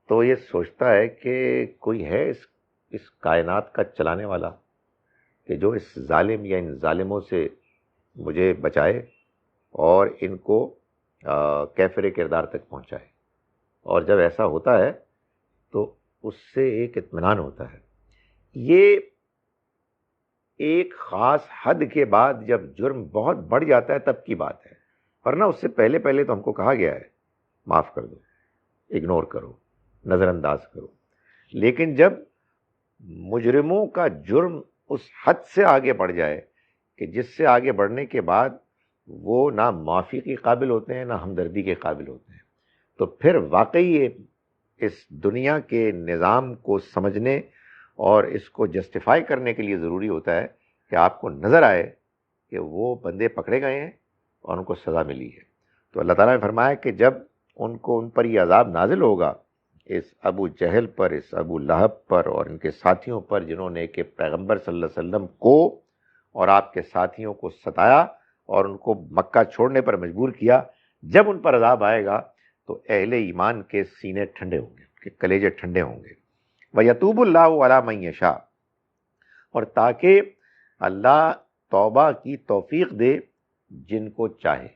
تو یہ سوچتا ہے کہ کوئی ہے اس کائنات کا چلانے والا کہ جو اس ظالم یا ان ظالموں سے مجھے بچائے اور ان کو کیفر کردار تک پہنچائے۔ اور جب ایسا ہوتا ہے تو اس سے ایک اطمینان ہوتا ہے۔ یہ ایک خاص حد کے بعد جب جرم بہت بڑھ جاتا ہے تب کی بات ہے، ورنہ اس سے پہلے تو ہم کو کہا گیا ہے معاف کر دو، اگنور کرو، نظر انداز کرو۔ لیکن جب مجرموں کا جرم اس حد سے آگے بڑھ جائے کہ جس سے آگے بڑھنے کے بعد وہ نہ معافی کے قابل ہوتے ہیں نہ ہمدردی کے قابل ہوتے ہیں، تو پھر واقعی اس دنیا کے نظام کو سمجھنے اور اس کو جسٹیفائی کرنے کے لیے ضروری ہوتا ہے کہ آپ کو نظر آئے کہ وہ بندے پکڑے گئے ہیں اور ان کو سزا ملی ہے۔ تو اللہ تعالیٰ نے فرمایا کہ جب ان پر یہ عذاب نازل ہوگا، اس ابو جہل پر، اس ابو لہب پر اور ان کے ساتھیوں پر، جنہوں نے کہ پیغمبر صلی اللہ علیہ وسلم کو اور آپ کے ساتھیوں کو ستایا اور ان کو مکہ چھوڑنے پر مجبور کیا، جب ان پر عذاب آئے گا تو اہل ایمان کے سینے ٹھنڈے ہوں گے، کہ کلیجے ٹھنڈے ہوں گے۔ وَيَتُوبُ اللَّهُ عَلَىٰ مَن يَشَاءُ، اور تاکہ اللہ توبہ کی توفیق دے جن کو چاہے۔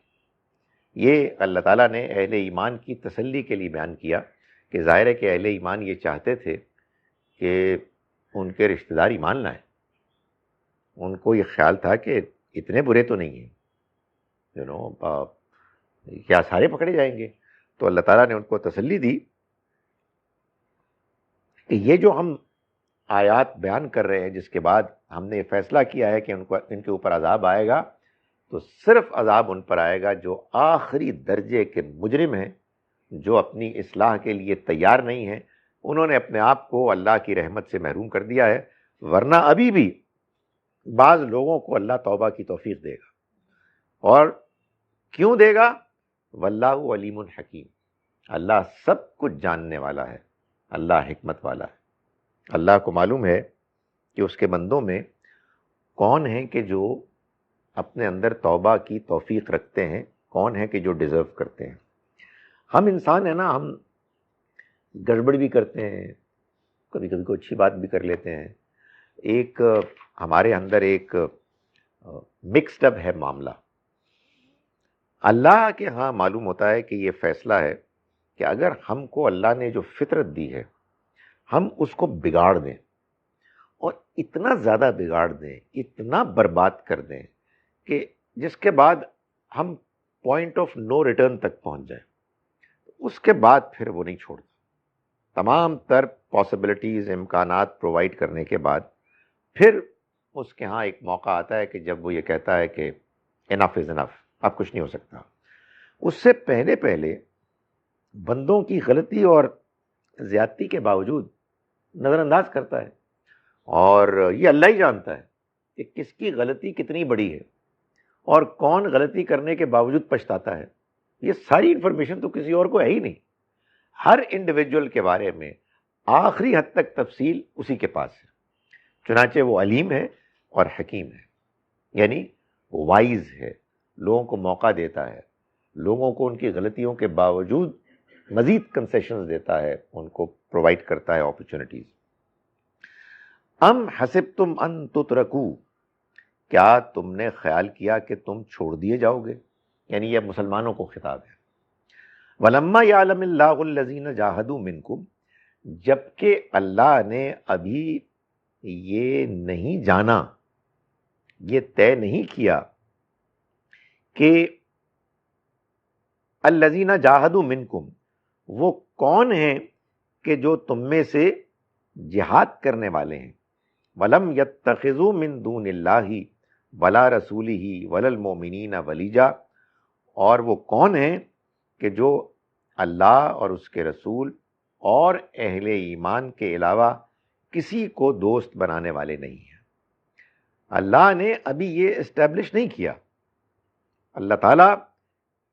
یہ اللہ تعالیٰ نے اہل ایمان کی تسلی کے لیے بیان کیا کہ ظاہر ہے کہ اہل ایمان یہ چاہتے تھے کہ ان کے رشتہ دار ایمان لائیں، ان کو یہ خیال تھا کہ اتنے برے تو نہیں ہیں، کیا سارے پکڑے جائیں گے۔ تو اللہ تعالیٰ نے ان کو تسلی دی کہ یہ جو ہم آیات بیان کر رہے ہیں، جس کے بعد ہم نے یہ فیصلہ کیا ہے کہ ان کے اوپر عذاب آئے گا، تو صرف عذاب ان پر آئے گا جو آخری درجے کے مجرم ہیں، جو اپنی اصلاح کے لیے تیار نہیں ہیں، انہوں نے اپنے آپ کو اللہ کی رحمت سے محروم کر دیا ہے۔ ورنہ ابھی بھی بعض لوگوں کو اللہ توبہ کی توفیق دے گا، اور کیوں دے گا؟ واللہ علیم حکیم، اللہ سب کچھ جاننے والا ہے، اللہ حکمت والا ہے۔ اللہ کو معلوم ہے کہ اس کے بندوں میں کون ہیں کہ جو اپنے اندر توبہ کی توفیق رکھتے ہیں، کون ہیں کہ جو ڈیزرو کرتے ہیں۔ ہم انسان ہیں نا، ہم گڑبڑ بھی کرتے ہیں، کبھی کبھی کوئی اچھی بات بھی کر لیتے ہیں۔ ایک ہمارے اندر ایک مکسڈ اپ ہے معاملہ۔ اللہ کے ہاں معلوم ہوتا ہے کہ یہ فیصلہ ہے کہ اگر ہم کو اللہ نے جو فطرت دی ہے، ہم اس کو بگاڑ دیں، اور اتنا زیادہ بگاڑ دیں، اتنا برباد کر دیں کہ جس کے بعد ہم پوائنٹ آف نو ریٹرن تک پہنچ جائیں، اس کے بعد پھر وہ نہیں چھوڑتا۔ تمام تر پاسبلٹیز، امکانات پرووائڈ کرنے کے بعد پھر اس کے ہاں ایک موقع آتا ہے کہ جب وہ یہ کہتا ہے کہ انف از انف، اب کچھ نہیں ہو سکتا۔ اس سے پہلے بندوں کی غلطی اور زیادتی کے باوجود نظر انداز کرتا ہے، اور یہ اللہ ہی جانتا ہے کہ کس کی غلطی کتنی بڑی ہے اور کون غلطی کرنے کے باوجود پچھتاتا ہے۔ یہ ساری انفارمیشن تو کسی اور کو ہے ہی نہیں، ہر انڈیویجول کے بارے میں آخری حد تک تفصیل اسی کے پاس ہے۔ چنانچہ وہ علیم ہے اور حکیم ہے، یعنی وائز ہے، لوگوں کو موقع دیتا ہے، لوگوں کو ان کی غلطیوں کے باوجود مزید کنسیشنز دیتا ہے، ان کو پرووائڈ کرتا ہے اپرچونٹیز۔ ام حسبتم ان تترکوا، کیا تم نے خیال کیا کہ تم چھوڑ دیے جاؤ گے؟ یعنی یہ مسلمانوں کو خطاب ہے۔ وَلَمَّا يَعْلَمِ اللَّهُ الَّذِينَ جَاهَدُوا مِنْكُمْ، جبکہ اللہ نے ابھی یہ نہیں جانا، یہ طے نہیں کیا کہ الَّذِينَ جَاهَدُوا مِنْكُمْ، وہ کون ہیں کہ جو تم میں سے جہاد کرنے والے ہیں۔ وَلَمْ يَتَّخِذُوا مِن دُونِ اللَّهِ وَلَا رَسُولِهِ وَلَا الْمُؤْمِنِينَ وَلِيجًا، اور وہ کون ہیں کہ جو اللہ اور اس کے رسول اور اہل ایمان کے علاوہ کسی کو دوست بنانے والے نہیں ہیں۔ اللہ نے ابھی یہ اسٹیبلش نہیں کیا۔ اللہ تعالیٰ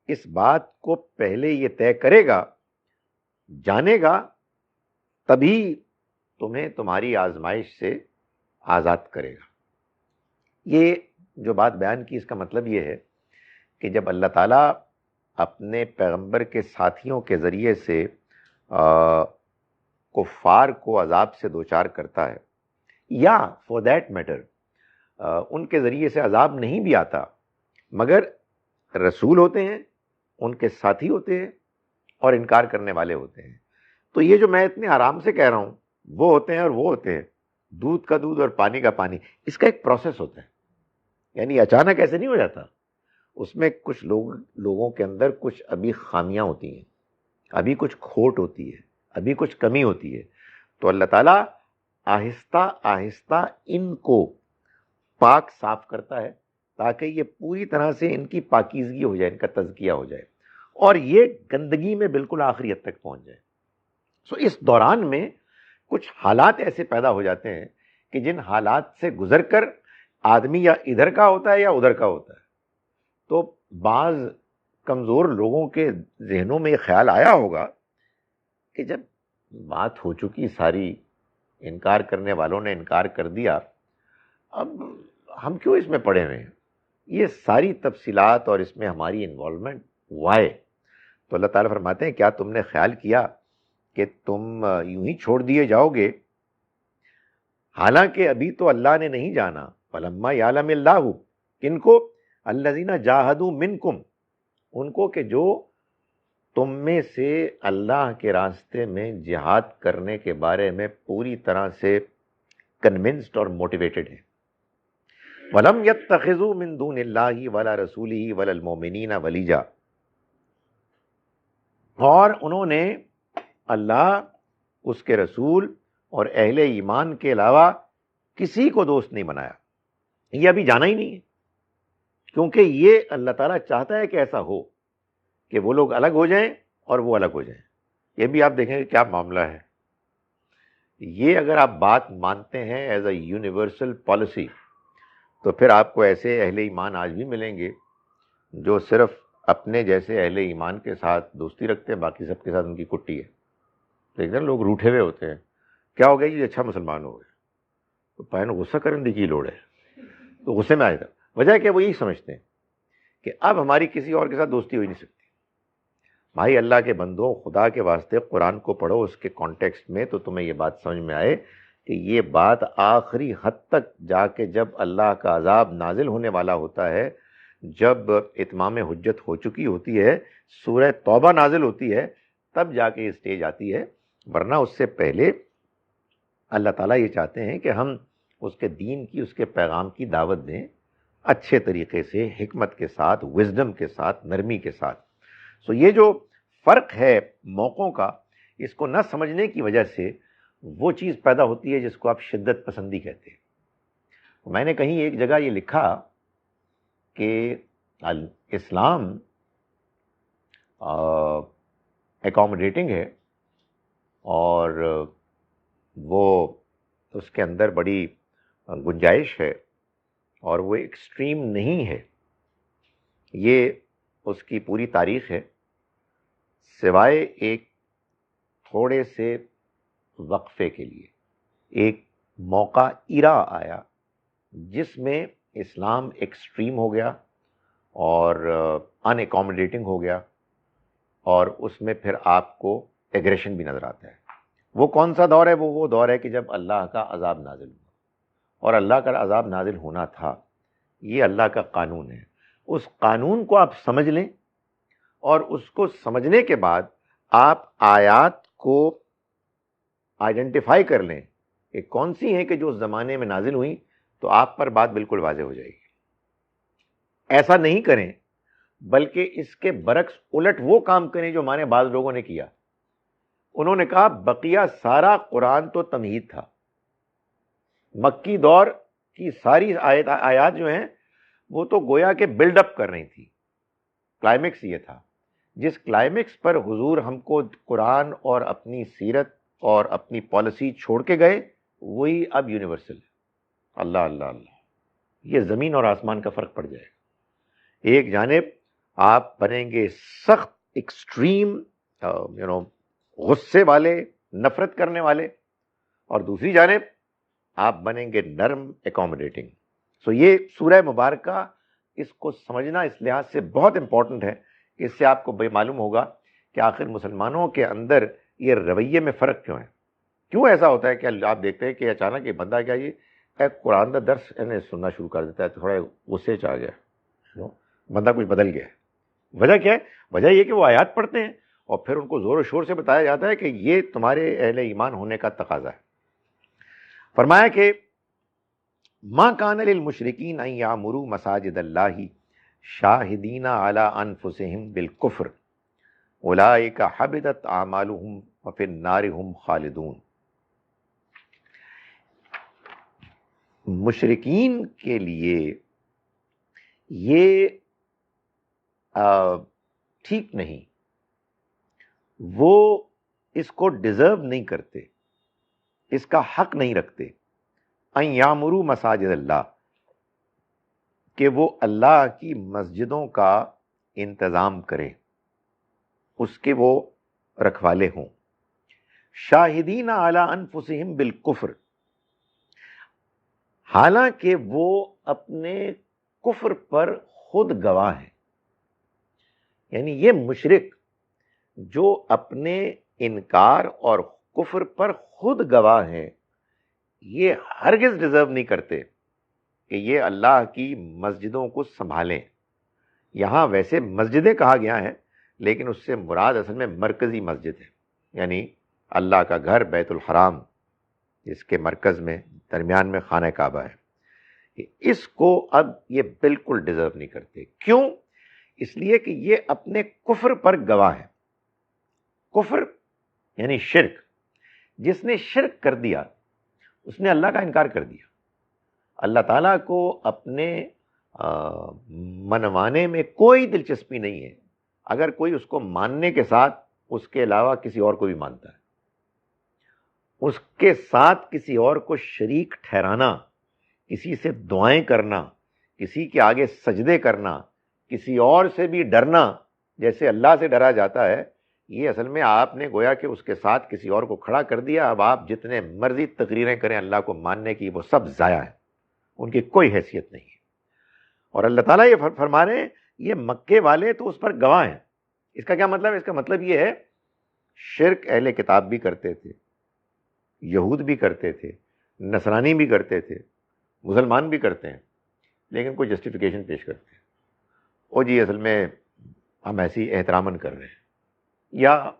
اس بات کو پہلے یہ طے کرے گا، جانے گا، تبھی تمہیں تمہاری آزمائش سے آزاد کرے گا۔ یہ جو بات بیان کی، اس کا مطلب یہ ہے کہ جب اللہ تعالیٰ اپنے پیغمبر کے ساتھیوں کے ذریعے سے کفار کو عذاب سے دوچار کرتا ہے، یا فور دیٹ میٹر ان کے ذریعے سے عذاب نہیں بھی آتا، مگر رسول ہوتے ہیں، ان کے ساتھی ہوتے ہیں اور انکار کرنے والے ہوتے ہیں، تو یہ جو میں اتنے آرام سے کہہ رہا ہوں، وہ ہوتے ہیں اور وہ ہوتے ہیں، دودھ کا دودھ اور پانی کا پانی۔ اس کا ایک پروسیس ہوتا ہے، یعنی اچانک ایسے نہیں ہو جاتا۔ اس میں کچھ لوگوں کے اندر کچھ ابھی خامیاں ہوتی ہیں، ابھی کچھ کھوٹ ہوتی ہے، ابھی کچھ کمی ہوتی ہے، تو اللہ تعالیٰ آہستہ آہستہ ان کو پاک صاف کرتا ہے تاکہ یہ پوری طرح سے ان کی پاکیزگی ہو جائے، ان کا تزکیہ ہو جائے، اور یہ گندگی میں بالکل آخری حد تک پہنچ جائے۔ اس دوران میں کچھ حالات ایسے پیدا ہو جاتے ہیں کہ جن حالات سے گزر کر آدمی یا ادھر کا ہوتا ہے یا ادھر کا ہوتا ہے۔ تو بعض کمزور لوگوں کے ذہنوں میں یہ خیال آیا ہوگا کہ جب بات ہو چکی ساری، انکار کرنے والوں نے انکار کر دیا، اب ہم کیوں اس میں پڑے ہوئے ہیں؟ یہ ساری تفصیلات اور اس میں ہماری انوالومنٹ وائے؟ تو اللہ تعالیٰ فرماتے ہیں کیا تم نے خیال کیا کہ تم یوں ہی چھوڑ دیے جاؤ گے؟ حالانکہ ابھی تو اللہ نے نہیں جانا، فلما یعلم اللہ، کن کو؟ الذین جاہدوا منکم، ان کو کہ جو تم میں سے اللہ کے راستے میں جہاد کرنے کے بارے میں پوری طرح سے کنونسڈ اور موٹیویٹڈ ہے۔ وَلَمْ يَتَّخِذُوا مِن دُونِ اللَّهِ وَلَا رَسُولِهِ وَلَا الْمُؤْمِنِينَ وَلِيجًا، اور انہوں نے اللہ، اس کے رسول اور اہل ایمان کے علاوہ کسی کو دوست نہیں بنایا۔ یہ ابھی جانا ہی نہیں ہے، کیونکہ یہ اللہ تعالیٰ چاہتا ہے کہ ایسا ہو، کہ وہ لوگ الگ ہو جائیں اور وہ الگ ہو جائیں۔ یہ بھی آپ دیکھیں گے کیا معاملہ ہے۔ یہ اگر آپ بات مانتے ہیں ایز اے یونیورسل پالیسی، تو پھر آپ کو ایسے اہل ایمان آج بھی ملیں گے جو صرف اپنے جیسے اہل ایمان کے ساتھ دوستی رکھتے ہیں، باقی سب کے ساتھ ان کی کٹی ہے۔ دیکھتے ہیں لوگ روٹھے ہوئے ہوتے ہیں، کیا ہو گیا یہ اچھا مسلمان ہو گئے، تو پہلے غصہ کرنے کی لوڑ ہے، تو غصے میں آئے تھا۔ وجہ ہے کہ وہ یہی سمجھتے ہیں کہ اب ہماری کسی اور کے ساتھ دوستی ہو ہی نہیں سکتی۔ بھائی اللہ کے بندوں، خدا کے واسطے قرآن کو پڑھو اس کے کانٹیکسٹ میں، تو تمہیں یہ بات سمجھ میں آئے کہ یہ بات آخری حد تک جا کے جب اللہ کا عذاب نازل ہونے والا ہوتا ہے، جب اتمام حجت ہو چکی ہوتی ہے، سورہ توبہ نازل ہوتی ہے، تب جا کے یہ سٹیج آتی ہے، ورنہ اس سے پہلے اللہ تعالیٰ یہ چاہتے ہیں کہ ہم اس کے دین کی، اس کے پیغام کی دعوت دیں اچھے طریقے سے، حکمت کے ساتھ، وزڈم کے ساتھ، نرمی کے ساتھ۔ سو یہ جو فرق ہے موقعوں کا، اس کو نہ سمجھنے کی وجہ سے وہ چیز پیدا ہوتی ہے جس کو آپ شدت پسندی کہتے ہیں۔ میں نے کہیں ایک جگہ یہ لکھا کہ اسلام اکوموڈیٹنگ ہے، اور وہ اس کے اندر بڑی گنجائش ہے، اور وہ ایکسٹریم نہیں ہے۔ یہ اس کی پوری تاریخ ہے، سوائے ایک تھوڑے سے وقفے کے لیے ایک موقع ایرا آیا جس میں اسلام ایکسٹریم ہو گیا اور ان اکوموڈیٹنگ ہو گیا، اور اس میں پھر آپ کو ایگریشن بھی نظر آتا ہے۔ وہ کون سا دور ہے؟ وہ دور ہے کہ جب اللہ کا عذاب نازل ہوا، اور اللہ کا عذاب نازل ہونا تھا، یہ اللہ کا قانون ہے۔ اس قانون کو آپ سمجھ لیں، اور اس کو سمجھنے کے بعد آپ آیات کو آئیڈینٹیفائی کر لیں کہ کون سی ہیں کہ جو اس زمانے میں نازل ہوئیں، تو آپ پر بات بالکل واضح ہو جائے گی۔ ایسا نہیں کریں، بلکہ اس کے برعکس الٹ وہ کام کریں جو ہمارے بعض لوگوں نے کیا۔ انہوں نے کہا بقیہ سارا قرآن تو تمہید تھا، مکی دور کی ساری آیات جو ہیں وہ تو گویا کہ بلڈ اپ کر رہی تھی۔ کلائمیکس یہ تھا، جس کلائمیکس پر حضور ہم کو قرآن اور اپنی سیرت اور اپنی پالیسی چھوڑ کے گئے، وہی اب یونیورسل ہے۔ اللہ اللہ اللہ، یہ زمین اور آسمان کا فرق پڑ جائے گا۔ ایک جانب آپ بنیں گے سخت ایکسٹریم غصے والے، نفرت کرنے والے، اور دوسری جانب آپ بنیں گے نرم، اکوموڈیٹنگ۔ سو یہ سورہ مبارکہ، اس کو سمجھنا اس لحاظ سے بہت امپورٹنٹ ہے کہ اس سے آپ کو بے معلوم ہوگا کہ آخر مسلمانوں کے اندر یہ رویے میں فرق کیوں ہے۔ کیوں ایسا ہوتا ہے کہ آپ دیکھتے ہیں کہ اچانک یہ بندہ کیا یہ قرآن کا درس سننا شروع کر دیتا ہے، تو تھوڑا غصے چ آ گیا، بندہ کچھ بدل گیا ہے۔ وجہ کیا ہے؟ وجہ یہ کہ وہ آیات پڑھتے ہیں اور پھر ان کو زور و شور سے بتایا جاتا ہے کہ یہ تمہارے اہل ایمان ہونے کا تقاضا ہے۔ فرمایا کہ ما کان للمشرکین ان یعمروا مساجد اللہ شاہدین علی انفسہم بالکفر اولئک حبطت اعمالہم وفی النار ہم خالدون۔ مشرکین کے لیے یہ ٹھیک نہیں، وہ اس کو ڈیزرو نہیں کرتے، اس کا حق نہیں رکھتے، ان یامروا مساجد اللہ، کہ وہ اللہ کی مسجدوں کا انتظام کرے، اس کے وہ رکھوالے ہوں۔ شاہدین علی انفسہم بالکفر، حالانکہ وہ اپنے کفر پر خود گواہ ہیں۔ یعنی یہ مشرک جو اپنے انکار اور کفر پر خود گواہ ہیں، یہ ہرگز ڈیزرو نہیں کرتے کہ یہ اللہ کی مسجدوں کو سنبھالیں۔ یہاں ویسے مسجدیں کہا گیا ہے، لیکن اس سے مراد اصل میں مرکزی مسجد ہے، یعنی اللہ کا گھر بیت الحرام، جس کے مرکز میں درمیان میں خانہ کعبہ ہے۔ اس کو اب یہ بالکل ڈیزرو نہیں کرتے۔ کیوں؟ اس لیے کہ یہ اپنے کفر پر گواہ ہے۔ کفر یعنی شرک، جس نے شرک کر دیا اس نے اللہ کا انکار کر دیا۔ اللہ تعالیٰ کو اپنے منوانے میں کوئی دلچسپی نہیں ہے اگر کوئی اس کو ماننے کے ساتھ اس کے علاوہ کسی اور کو بھی مانتا ہے۔ اس کے ساتھ کسی اور کو شریک ٹھہرانا، کسی سے دعائیں کرنا، کسی کے آگے سجدے کرنا، کسی اور سے بھی ڈرنا جیسے اللہ سے ڈرا جاتا ہے، یہ اصل میں آپ نے گویا کہ اس کے ساتھ کسی اور کو کھڑا کر دیا۔ اب آپ جتنے مرضی تقریریں کریں اللہ کو ماننے کی، وہ سب ضائع ہے، ان کی کوئی حیثیت نہیں ہے۔ اور اللہ تعالیٰ یہ فرما رہے ہیں یہ مکے والے تو اس پر گواہ ہیں۔ اس کا کیا مطلب ہے؟ اس کا مطلب یہ ہے شرک اہل کتاب بھی کرتے تھے، یہود بھی کرتے تھے، نصرانی بھی کرتے تھے، مسلمان بھی کرتے ہیں، لیکن کوئی جسٹیفیکیشن پیش کرتے ہیں، او جی اصل میں ہم ایسی احتراماً کر رہے ہیں، یا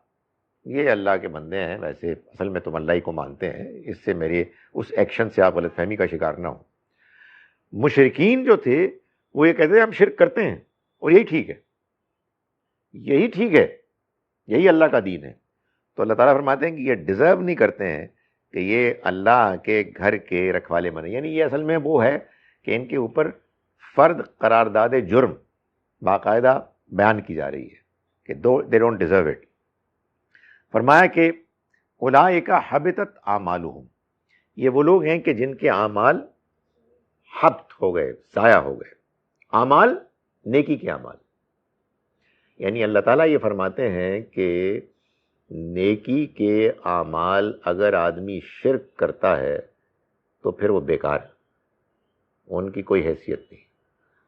یہ اللہ کے بندے ہیں، ویسے اصل میں تم اللہ ہی کو مانتے ہیں، اس سے میری اس ایکشن سے آپ غلط فہمی کا شکار نہ ہو۔ مشرکین جو تھے وہ یہ کہتے ہیں ہم شرک کرتے ہیں اور یہی ٹھیک ہے، یہی ٹھیک ہے، یہی اللہ کا دین ہے۔ تو اللہ تعالیٰ فرماتے ہیں کہ یہ ڈیزرو نہیں کرتے ہیں کہ یہ اللہ کے گھر کے رکھوالے بنے۔ یعنی یہ اصل میں وہ ہے کہ ان کے اوپر فرد قرارداد جرم باقاعدہ بیان کی جا رہی ہے کہ دے ڈونٹ ڈیزرو اٹ۔ فرمایا کہ اولئک حبطت اعمالہم، یہ وہ لوگ ہیں کہ جن کے اعمال حبط ہو گئے، ضائع ہو گئے۔ اعمال نیکی کے اعمال، یعنی اللہ تعالیٰ یہ فرماتے ہیں کہ نیکی کے اعمال اگر آدمی شرک کرتا ہے تو پھر وہ بیکار ہے، ان کی کوئی حیثیت نہیں۔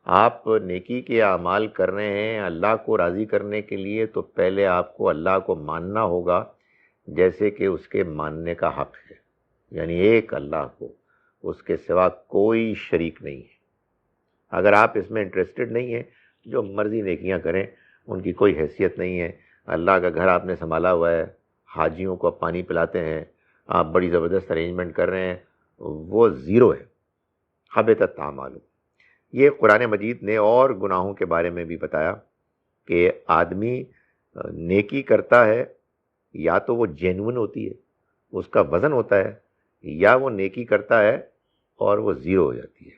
آپ نیکی کے اعمال کر رہے ہیں اللہ کو راضی کرنے کے لیے، تو پہلے آپ کو اللہ کو ماننا ہوگا جیسے کہ اس کے ماننے کا حق ہے، یعنی ایک اللہ کو، اس کے سوا کوئی شریک نہیں ہے۔ اگر آپ اس میں انٹرسٹڈ نہیں ہیں، جو مرضی نیکیاں کریں ان کی کوئی حیثیت نہیں ہے۔ اللہ کا گھر آپ نے سنبھالا ہوا ہے، حاجیوں کو آپ پانی پلاتے ہیں، آپ بڑی زبردست ارینجمنٹ کر رہے ہیں، وہ زیرو ہے، حبطت اعمالہم۔ یہ قرآن مجید نے اور گناہوں کے بارے میں بھی بتایا کہ آدمی نیکی کرتا ہے، یا تو وہ جینون ہوتی ہے، اس کا وزن ہوتا ہے، یا وہ نیکی کرتا ہے اور وہ زیرو ہو جاتی ہے۔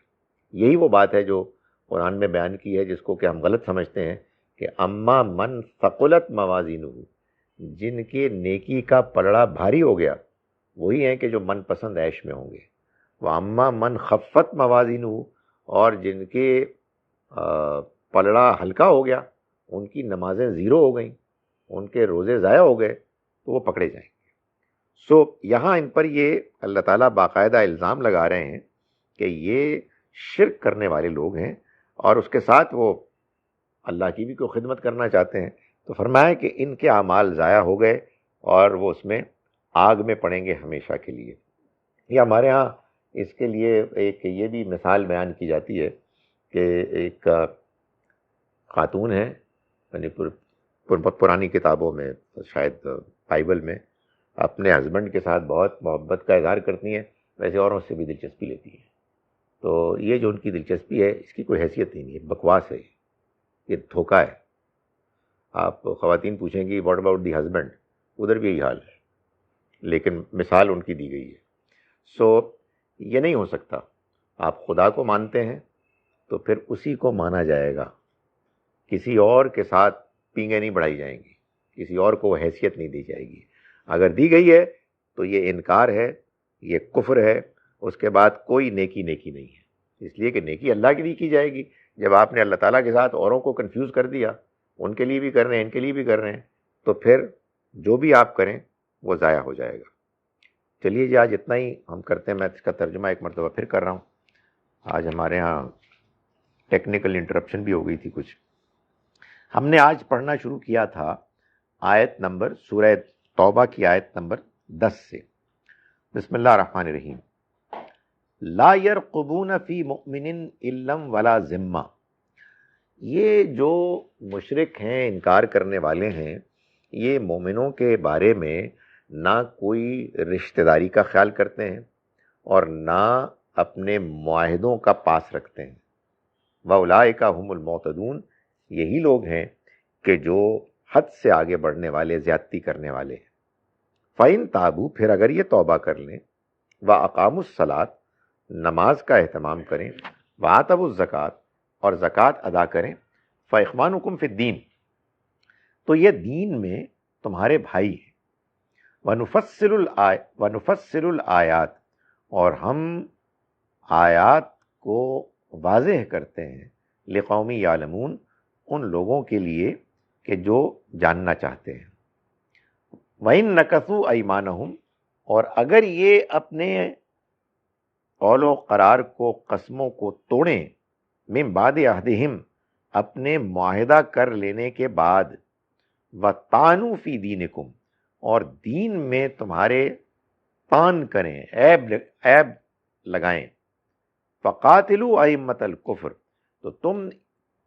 یہی وہ بات ہے جو قرآن میں بیان کی ہے، جس کو کہ ہم غلط سمجھتے ہیں کہ اما من ثقلت موازینہ، جن کے نیکی کا پلڑا بھاری ہو گیا وہی ہیں کہ جو من پسند عیش میں ہوں گے۔ واما من خفت موازینہ، اور جن کے پلڑا ہلکا ہو گیا، ان کی نمازیں زیرو ہو گئیں، ان کے روزے ضائع ہو گئے، تو وہ پکڑے جائیں گے۔ سو یہاں ان پر یہ اللہ تعالیٰ باقاعدہ الزام لگا رہے ہیں کہ یہ شرک کرنے والے لوگ ہیں، اور اس کے ساتھ وہ اللہ کی بھی کوئی خدمت کرنا چاہتے ہیں۔ تو فرمایا کہ ان کے اعمال ضائع ہو گئے اور وہ اس میں آگ میں پڑیں گے ہمیشہ کے لیے۔ یہ ہمارے ہاں اس کے لیے ایک یہ بھی مثال بیان کی جاتی ہے کہ ایک خاتون ہے، یعنی پرانی کتابوں میں، شاید بائبل میں، اپنے ہسبینڈ کے ساتھ بہت محبت کا اظہار کرتی ہیں، ویسے اوروں سے بھی دلچسپی لیتی ہیں۔ تو یہ جو ان کی دلچسپی ہے اس کی کوئی حیثیت نہیں ہے، بکواس ہے، یہ دھوکہ ہے۔ آپ خواتین پوچھیں گی واٹ اباؤٹ دی ہسبینڈ، ادھر بھی یہی حال ہے، لیکن مثال ان کی دی گئی ہے۔ سو یہ نہیں ہو سکتا۔ آپ خدا کو مانتے ہیں تو پھر اسی کو مانا جائے گا، کسی اور کے ساتھ پینگیں نہیں بڑھائی جائیں گی، کسی اور کو حیثیت نہیں دی جائے گی۔ اگر دی گئی ہے تو یہ انکار ہے، یہ کفر ہے، اس کے بعد کوئی نیکی نہیں ہے، اس لیے کہ نیکی اللہ کے لیے کی جائے گی۔ جب آپ نے اللہ تعالیٰ کے ساتھ اوروں کو کنفیوز کر دیا ان کے لیے بھی کر رہے ہیں، ان کے لیے بھی کر رہے ہیں، تو پھر جو بھی آپ کریں وہ ضائع ہو جائے گا۔ چلیے جی، آج اتنا ہی ہم کرتے ہیں۔ میں اس کا ترجمہ ایک مرتبہ پھر کر رہا ہوں۔ آج ہمارے ہاں ٹیکنیکل انٹرپشن بھی ہو گئی تھی کچھ۔ ہم نے آج پڑھنا شروع کیا تھا آیت نمبر، سورہ توبہ کی آیت نمبر 10 سے۔ بسم اللہ الرحمن الرحیم۔ لا يرقبون فی مؤمن الا ولا ذمہ۔ یہ جو مشرک ہیں، انکار کرنے والے ہیں، یہ مومنوں کے بارے میں نہ کوئی رشتہ داری کا خیال کرتے ہیں اور نہ اپنے معاہدوں کا پاس رکھتے ہیں۔ وَأُولَٰئِکَ هُمُ الْمُعْتَدُونَ، یہی لوگ ہیں کہ جو حد سے آگے بڑھنے والے، زیادتی کرنے والے ہیں۔ فَإِن تَابُوا، پھر اگر یہ توبہ کر لیں، وَأَقَامُوا الصَّلَاةَ، نماز کا اہتمام کریں، وَآتَوُا الزَّکَاةَ، اور زکوٰۃ ادا کریں، فَإِخْوَانُکُمْ فِی الدِّین، تو یہ دین میں تمہارے بھائی ہیں۔ وَنُفَصِّلُ الْآیَاتِ، اور ہم آیات کو واضح کرتے ہیں، لِقَوْمٍ یعلمون، ان لوگوں کے لیے کہ جو جاننا چاہتے ہیں۔ وَإِن نَكَثُوا أَيْمَانَهُمْ، اور اگر یہ اپنے قول و قرار کو، قسموں کو توڑیں، من بعد عہدہم، اپنے معاہدہ کر لینے کے بعد، وَطَعَنُوا فِی دِینِکُمْ، اور دین میں تمہارے طعن کریں، عیب لگائیں، فَقَاتِلُوا أَئِمَّةَ الْكُفْرِ، تو تم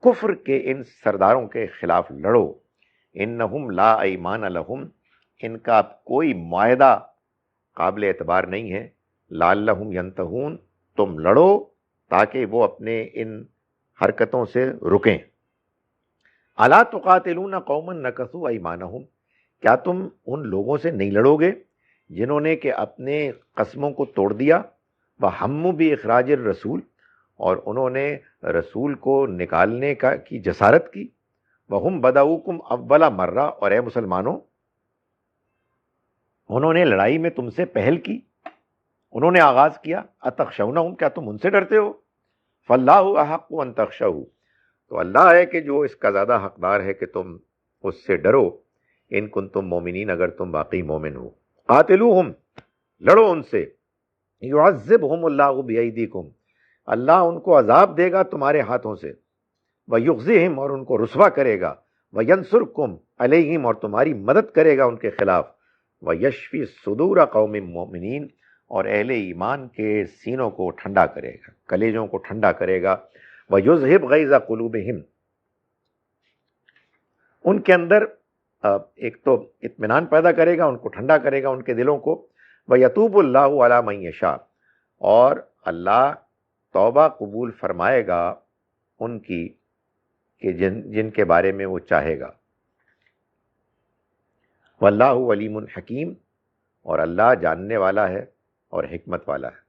کفر کے ان سرداروں کے خلاف لڑو، انہم لا ایمان لہم، ان کا کوئی معاہدہ قابل اعتبار نہیں ہے، لعلہم ینتہون، تم لڑو تاکہ وہ اپنے ان حرکتوں سے رکیں۔ الا تقاتلون قوما نکثوا ایمانہم، کیا تم ان لوگوں سے نہیں لڑو گے جنہوں نے کہ اپنے قسموں کو توڑ دیا، وہموا باخراج الرسول، اور انہوں نے رسول کو نکالنے کی جسارت کی، وہم بدؤکم اول مرہ، اور اے مسلمانوں انہوں نے لڑائی میں تم سے پہل کی، انہوں نے آغاز کیا، اتخشونہم، کیا تم ان سے ڈرتے ہو، فاللہ احق ان تخشوہ، تو اللہ ہے کہ جو اس کا زیادہ حقدار ہے کہ تم اس سے ڈرو، ان کنتم مومنین، اگر تم واقعی مومن ہو۔ قاتلوہم، لڑو ان سے، یعذبہم اللہ بایدیکم، اللہ ان کو عذاب دے گا تمہارے ہاتھوں سے، ویخزہم، اور ان کو رسوا کرے گا، وینصرکم علیہم، اور تمہاری مدد کرے گا ان کے خلاف، ویشفی صدور قوم مؤمنین، اور اہل ایمان کے سینوں کو ٹھنڈا کرے گا، کلیجوں کو ٹھنڈا کرے گا، وَيُذْهِبْ غَيْظَ قُلُوبِهِمْ، ان کے اندر ایک تو اطمینان پیدا کرے گا، ان کو ٹھنڈا کرے گا، ان کے دلوں کو، وَيَتُوبُ اللَّهُ عَلَى مَن يَشَاءُ، اور اللہ توبہ قبول فرمائے گا ان کی کہ جن کے بارے میں وہ چاہے گا۔ وَاللَّهُ عَلِيمٌ حَکیم، اور اللہ جاننے والا ہے اور حکمت والا ہے۔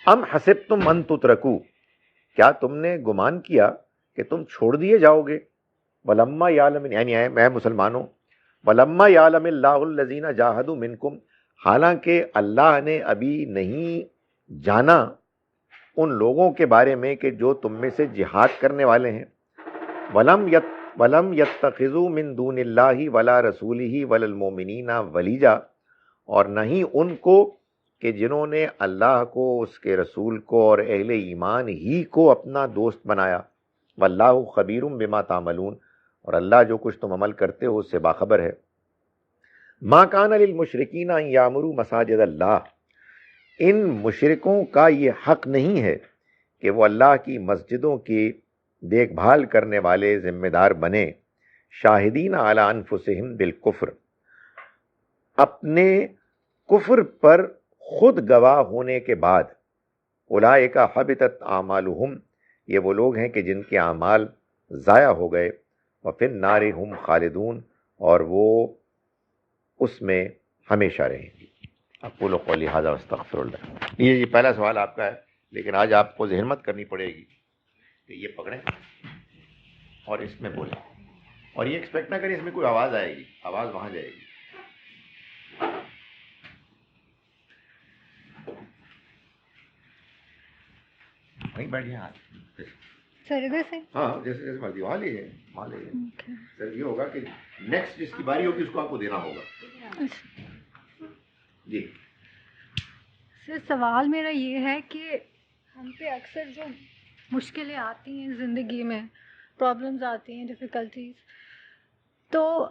ام حسبتم ان تترکوا، کیا تم نے گمان کیا کہ تم چھوڑ دیے جاؤ گے، ولما یعلم، یعنی اے مسلمانوں، ولما یعلم اللہ الذین جاہدوا منکم، حالانکہ اللہ نے ابھی نہیں جانا ان لوگوں کے بارے میں کہ جو تم میں سے جہاد کرنے والے ہیں، ولم یتخذوا من دون اللہ ولا رسولہ ولا المؤمنین ولیجا، اور نہیں ان کو کہ جنہوں نے اللہ کو، اس کے رسول کو اور اہل ایمان ہی کو اپنا دوست بنایا، واللہ خبیر بما تعملون، اور اللہ جو کچھ تم عمل کرتے ہو اس سے باخبر ہے۔ ما کان للمشرکین ان یعمروا مساجد اللہ، ان مشرکوں کا یہ حق نہیں ہے کہ وہ اللہ کی مسجدوں کی دیکھ بھال کرنے والے، ذمہ دار بنے، شاہدین علی انفسہم بالکفر، اپنے کفر پر خود گواہ ہونے کے بعد، اولئک حبطت اعمالہم، یہ وہ لوگ ہیں کہ جن کے اعمال ضائع ہو گئے، وفی النار ہم خالدون، اور وہ اس میں ہمیشہ رہیں گے۔ اقول قولی ھذا واستغفر اللہ۔ یہ پہلا سوال آپ کا ہے، لیکن آج آپ کو ذہن مت کرنی پڑے گی کہ یہ پکڑیں اور اس میں بولیں، اور یہ ایکسپیکٹ نہ کریں اس میں کوئی آواز آئے گی، آواز وہاں جائے گی۔ وہیں بیٹھ جائیں آپ۔ سر ادھر سے ہاں جیسے جیسے مرضی وہاں لے جائیں، وہاں لے جائیں. سر یہ ہوگا کہ نیکسٹ جس کی باری ہوگی اس کو آپ کو دینا ہوگا. جی سر سوال میرا یہ ہے کہ ہم پہ اکثر جو مشکلیں آتی ہیں زندگی میں، پرابلمز آتی ہیں، ڈفیکلٹیز، تو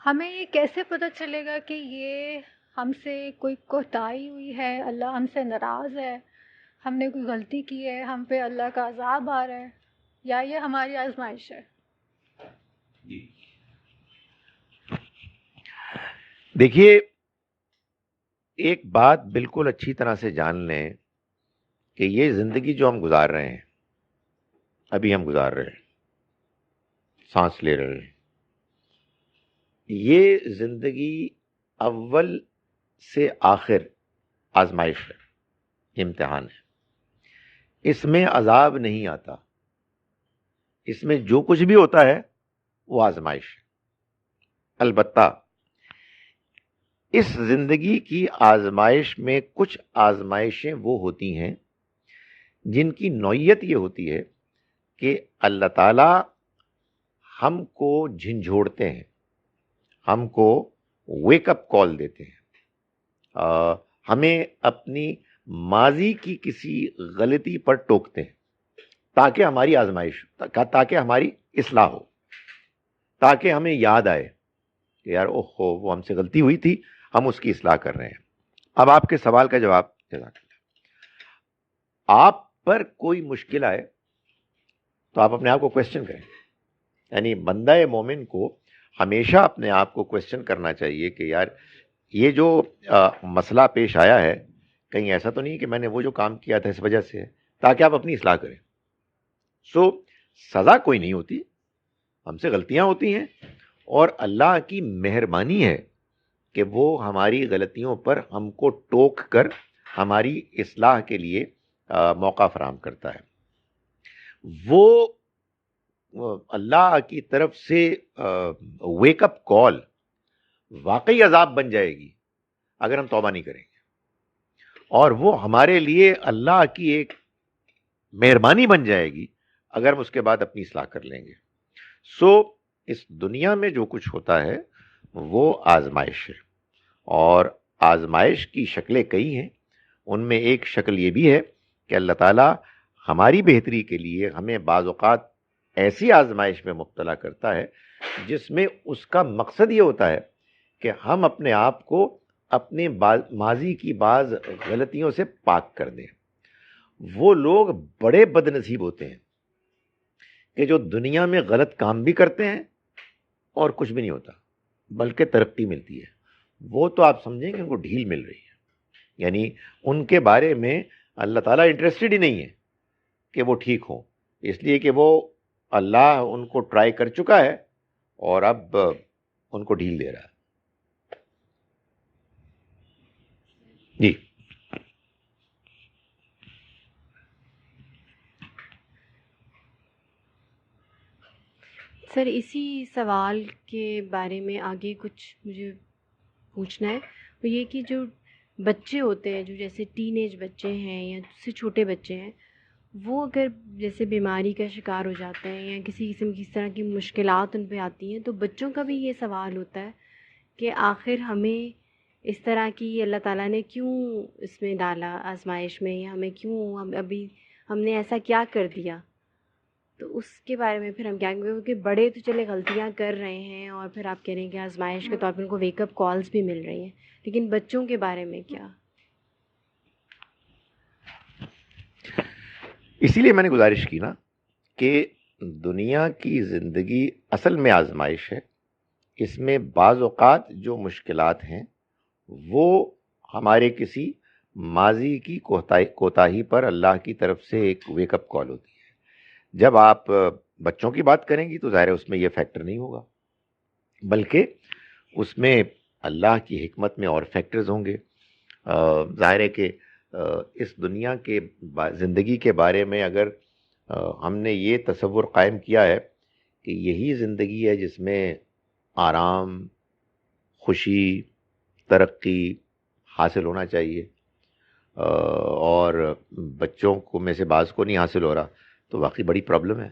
ہمیں یہ کیسے پتہ چلے گا کہ یہ ہم سے کوئی کوتاہی ہوئی ہے، اللہ ہم سے ناراض ہے، ہم نے کوئی غلطی کی ہے، ہم پہ اللہ کا عذاب آ رہا ہے، یا یہ ہماری آزمائش ہے؟ جی دیکھیے، ایک بات بالکل اچھی طرح سے جان لیں کہ یہ زندگی جو ہم گزار رہے ہیں، ابھی ہم گزار رہے ہیں، سانس لے رہے ہیں، یہ زندگی اول سے آخر آزمائش ہے، امتحان ہے. اس میں عذاب نہیں آتا، اس میں جو کچھ بھی ہوتا ہے وہ آزمائش ہے. البتہ اس زندگی کی آزمائش میں کچھ آزمائشیں وہ ہوتی ہیں جن کی نوعیت یہ ہوتی ہے کہ اللہ تعالی ہم کو جھنجھوڑتے ہیں، ہم کو ویک اپ کال دیتے ہیں، ہمیں اپنی ماضی کی کسی غلطی پر ٹوکتے ہیں تاکہ ہماری آزمائش، تاکہ ہماری اصلاح ہو، تاکہ ہمیں یاد آئے کہ یار اوہو وہ ہم سے غلطی ہوئی تھی، ہم اس کی اصلاح کر رہے ہیں. اب آپ کے سوال کا جواب، آپ پر کوئی مشکل آئے تو آپ اپنے آپ کو کویسچن کریں. یعنی بندہ مومن کو ہمیشہ اپنے آپ کو کویسچن کرنا چاہیے کہ یار یہ جو مسئلہ پیش آیا ہے، کہیں ایسا تو نہیں کہ میں نے وہ جو کام کیا تھا اس وجہ سے ہے، تاکہ آپ اپنی اصلاح کریں. سزا کوئی نہیں ہوتی، ہم سے غلطیاں ہوتی ہیں، اور اللہ کی مہربانی ہے کہ وہ ہماری غلطیوں پر ہم کو ٹوک کر ہماری اصلاح کے لیے موقع فراہم کرتا ہے. وہ اللہ کی طرف سے ویک اپ کال واقعی عذاب بن جائے گی اگر ہم توبہ نہیں کریں گے، اور وہ ہمارے لیے اللہ کی ایک مہربانی بن جائے گی اگر ہم اس کے بعد اپنی اصلاح کر لیں گے. اس دنیا میں جو کچھ ہوتا ہے وہ آزمائش ہے، اور آزمائش کی شکلیں کئی ہیں. ان میں ایک شکل یہ بھی ہے کہ اللہ تعالیٰ ہماری بہتری کے لیے ہمیں بعض اوقات ایسی آزمائش میں مبتلا کرتا ہے جس میں اس کا مقصد یہ ہوتا ہے کہ ہم اپنے آپ کو اپنے ماضی کی بعض غلطیوں سے پاک کر دیں. وہ لوگ بڑے بد نصیب ہوتے ہیں کہ جو دنیا میں غلط کام بھی کرتے ہیں اور کچھ بھی نہیں ہوتا بلکہ ترقی ملتی ہے. وہ تو آپ سمجھیں کہ ان کو ڈھیل مل رہی ہے، یعنی ان کے بارے میں اللہ تعالیٰ انٹرسٹڈ ہی نہیں ہے کہ وہ ٹھیک ہوں، اس لیے کہ وہ اللہ ان کو ٹرائی کر چکا ہے اور اب ان کو ڈھیل دے رہا ہے. جی سر اسی سوال کے بارے میں آگے کچھ مجھے پوچھنا ہے، وہ یہ کہ جو بچے ہوتے ہیں، جو جیسے ٹین ایج بچے ہیں یا اس سے چھوٹے بچے ہیں، وہ اگر جیسے بیماری کا شکار ہو جاتے ہیں یا کسی قسم کی اس طرح کی مشکلات ان پہ آتی ہیں، تو بچوں کا بھی یہ سوال ہوتا ہے کہ آخر ہمیں اس طرح کی اللہ تعالیٰ نے کیوں اس میں ڈالا آزمائش میں، یا ہمیں کیوں ہم نے ایسا کیا کر دیا. تو اس کے بارے میں پھر ہم کیا کہیں گے؟ کیونکہ بڑے تو چلے غلطیاں کر رہے ہیں اور پھر آپ کہہ رہے ہیں کہ آزمائش کے طور پر ان کو ویک اپ کالز بھی مل رہی ہیں، لیکن بچوں کے بارے میں کیا؟ اسی لیے میں نے گزارش کی نا کہ دنیا کی زندگی اصل میں آزمائش ہے. اس میں بعض اوقات جو مشکلات ہیں وہ ہمارے کسی ماضی کی کوتاہی پر اللہ کی طرف سے ایک ویک اپ کال ہوتی ہے. جب آپ بچوں کی بات کریں گی تو ظاہر ہے اس میں یہ فیکٹر نہیں ہوگا، بلکہ اس میں اللہ کی حکمت میں اور فیکٹرز ہوں گے. ظاہر ہے کہ اس دنیا کے زندگی کے بارے میں اگر ہم نے یہ تصور قائم کیا ہے کہ یہی زندگی ہے جس میں آرام، خوشی، ترقی حاصل ہونا چاہیے، اور بچوں کو میں سے بعض کو نہیں حاصل ہو رہا، تو واقعی بڑی پرابلم ہے.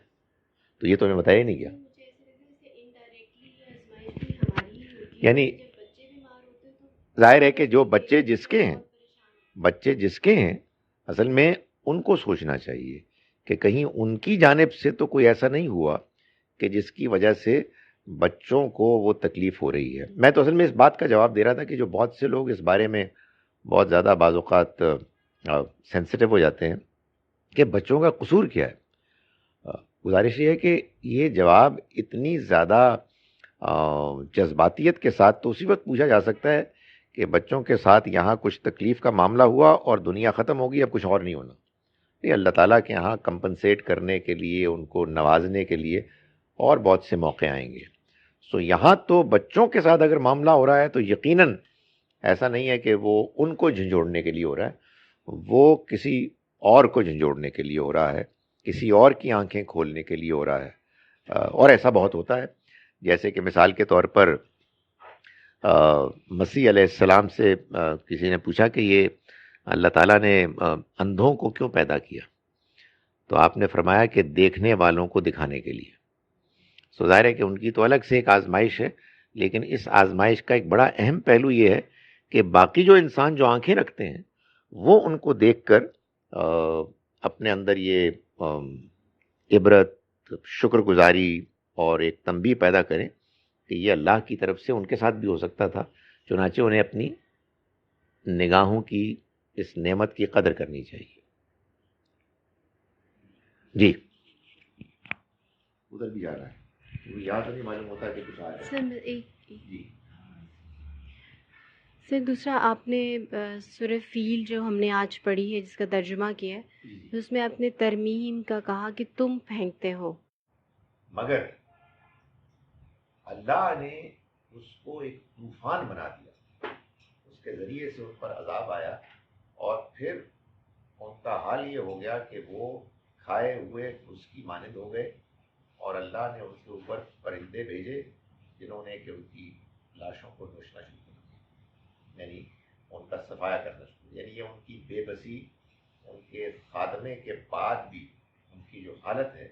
تو یہ تو ہمیں بتایا ہی نہیں گیا. یعنی ظاہر ہے کہ جو بچے جس کے ہیں اصل میں ان کو سوچنا چاہیے کہ کہیں ان کی جانب سے تو کوئی ایسا نہیں ہوا کہ جس کی وجہ سے بچوں کو وہ تکلیف ہو رہی ہے. میں تو اصل میں اس بات کا جواب دے رہا تھا کہ جو بہت سے لوگ اس بارے میں بہت زیادہ بعض اوقات سینسٹیو ہو جاتے ہیں کہ بچوں کا قصور کیا ہے. گزارش یہ ہے کہ یہ جواب اتنی زیادہ جذباتیت کے ساتھ تو اسی وقت پوچھا جا سکتا ہے کہ بچوں کے ساتھ یہاں کچھ تکلیف کا معاملہ ہوا اور دنیا ختم ہوگی، اب کچھ اور نہیں ہونا. یہ اللہ تعالیٰ کے یہاں کمپنسیٹ کرنے کے لیے، ان کو نوازنے کے لیے اور بہت سے موقع آئیں گے. سو یہاں تو بچوں کے ساتھ اگر معاملہ ہو رہا ہے تو یقیناً ایسا نہیں ہے کہ وہ ان کو جھنجھوڑنے کے لیے ہو رہا ہے، وہ کسی اور کو جھنجھوڑنے کے لیے ہو رہا ہے، کسی اور کی آنکھیں کھولنے کے لیے ہو رہا ہے. اور ایسا بہت ہوتا ہے. جیسے کہ مثال کے طور پر مسیح علیہ السلام سے کسی نے پوچھا کہ یہ اللہ تعالیٰ نے اندھوں کو کیوں پیدا کیا؟ تو آپ نے فرمایا کہ دیکھنے والوں کو دکھانے کے لیے. سو ظاہر ہے کہ ان کی تو الگ سے ایک آزمائش ہے، لیکن اس آزمائش کا ایک بڑا اہم پہلو یہ ہے کہ باقی جو انسان جو آنکھیں رکھتے ہیں وہ ان کو دیکھ کر اپنے اندر یہ عبرت، شکر گزاری اور ایک تنبیہ پیدا کریں کہ یہ اللہ کی طرف سے ان کے ساتھ بھی ہو سکتا تھا. چنانچہ انہیں اپنی نگاہوں کی اس نعمت کی قدر کرنی چاہیے. جی ادھر بھی جا رہا ہے، یاد تو نہیں معلوم ہوتا کہ کچھ آ رہا ہے. جی سر دوسرا، آپ نے سورہ فیل جو ہم نے آج پڑھی ہے جس کا ترجمہ کیا ہے، اس میں آپ نے ترمیم کا کہا کہ تم پھینکتے ہو، مگر اللہ نے اس کو ایک طوفان بنا دیا، اس کے ذریعے سے ان پر عذاب آیا اور پھر ان کا حال یہ ہو گیا کہ وہ کھائے ہوئے اس کی مانند ہو گئے، اور اللہ نے ان کے اوپر پرندے بھیجے جنہوں نے کہ ان کی لاشوں کو نوچنا شروع کیا، یعنی ان کا صفایا کرنا شروع کیا. یعنی یہ ان کی بے بسی، ان کے خاتمے کے بعد بھی ان کی جو حالت ہے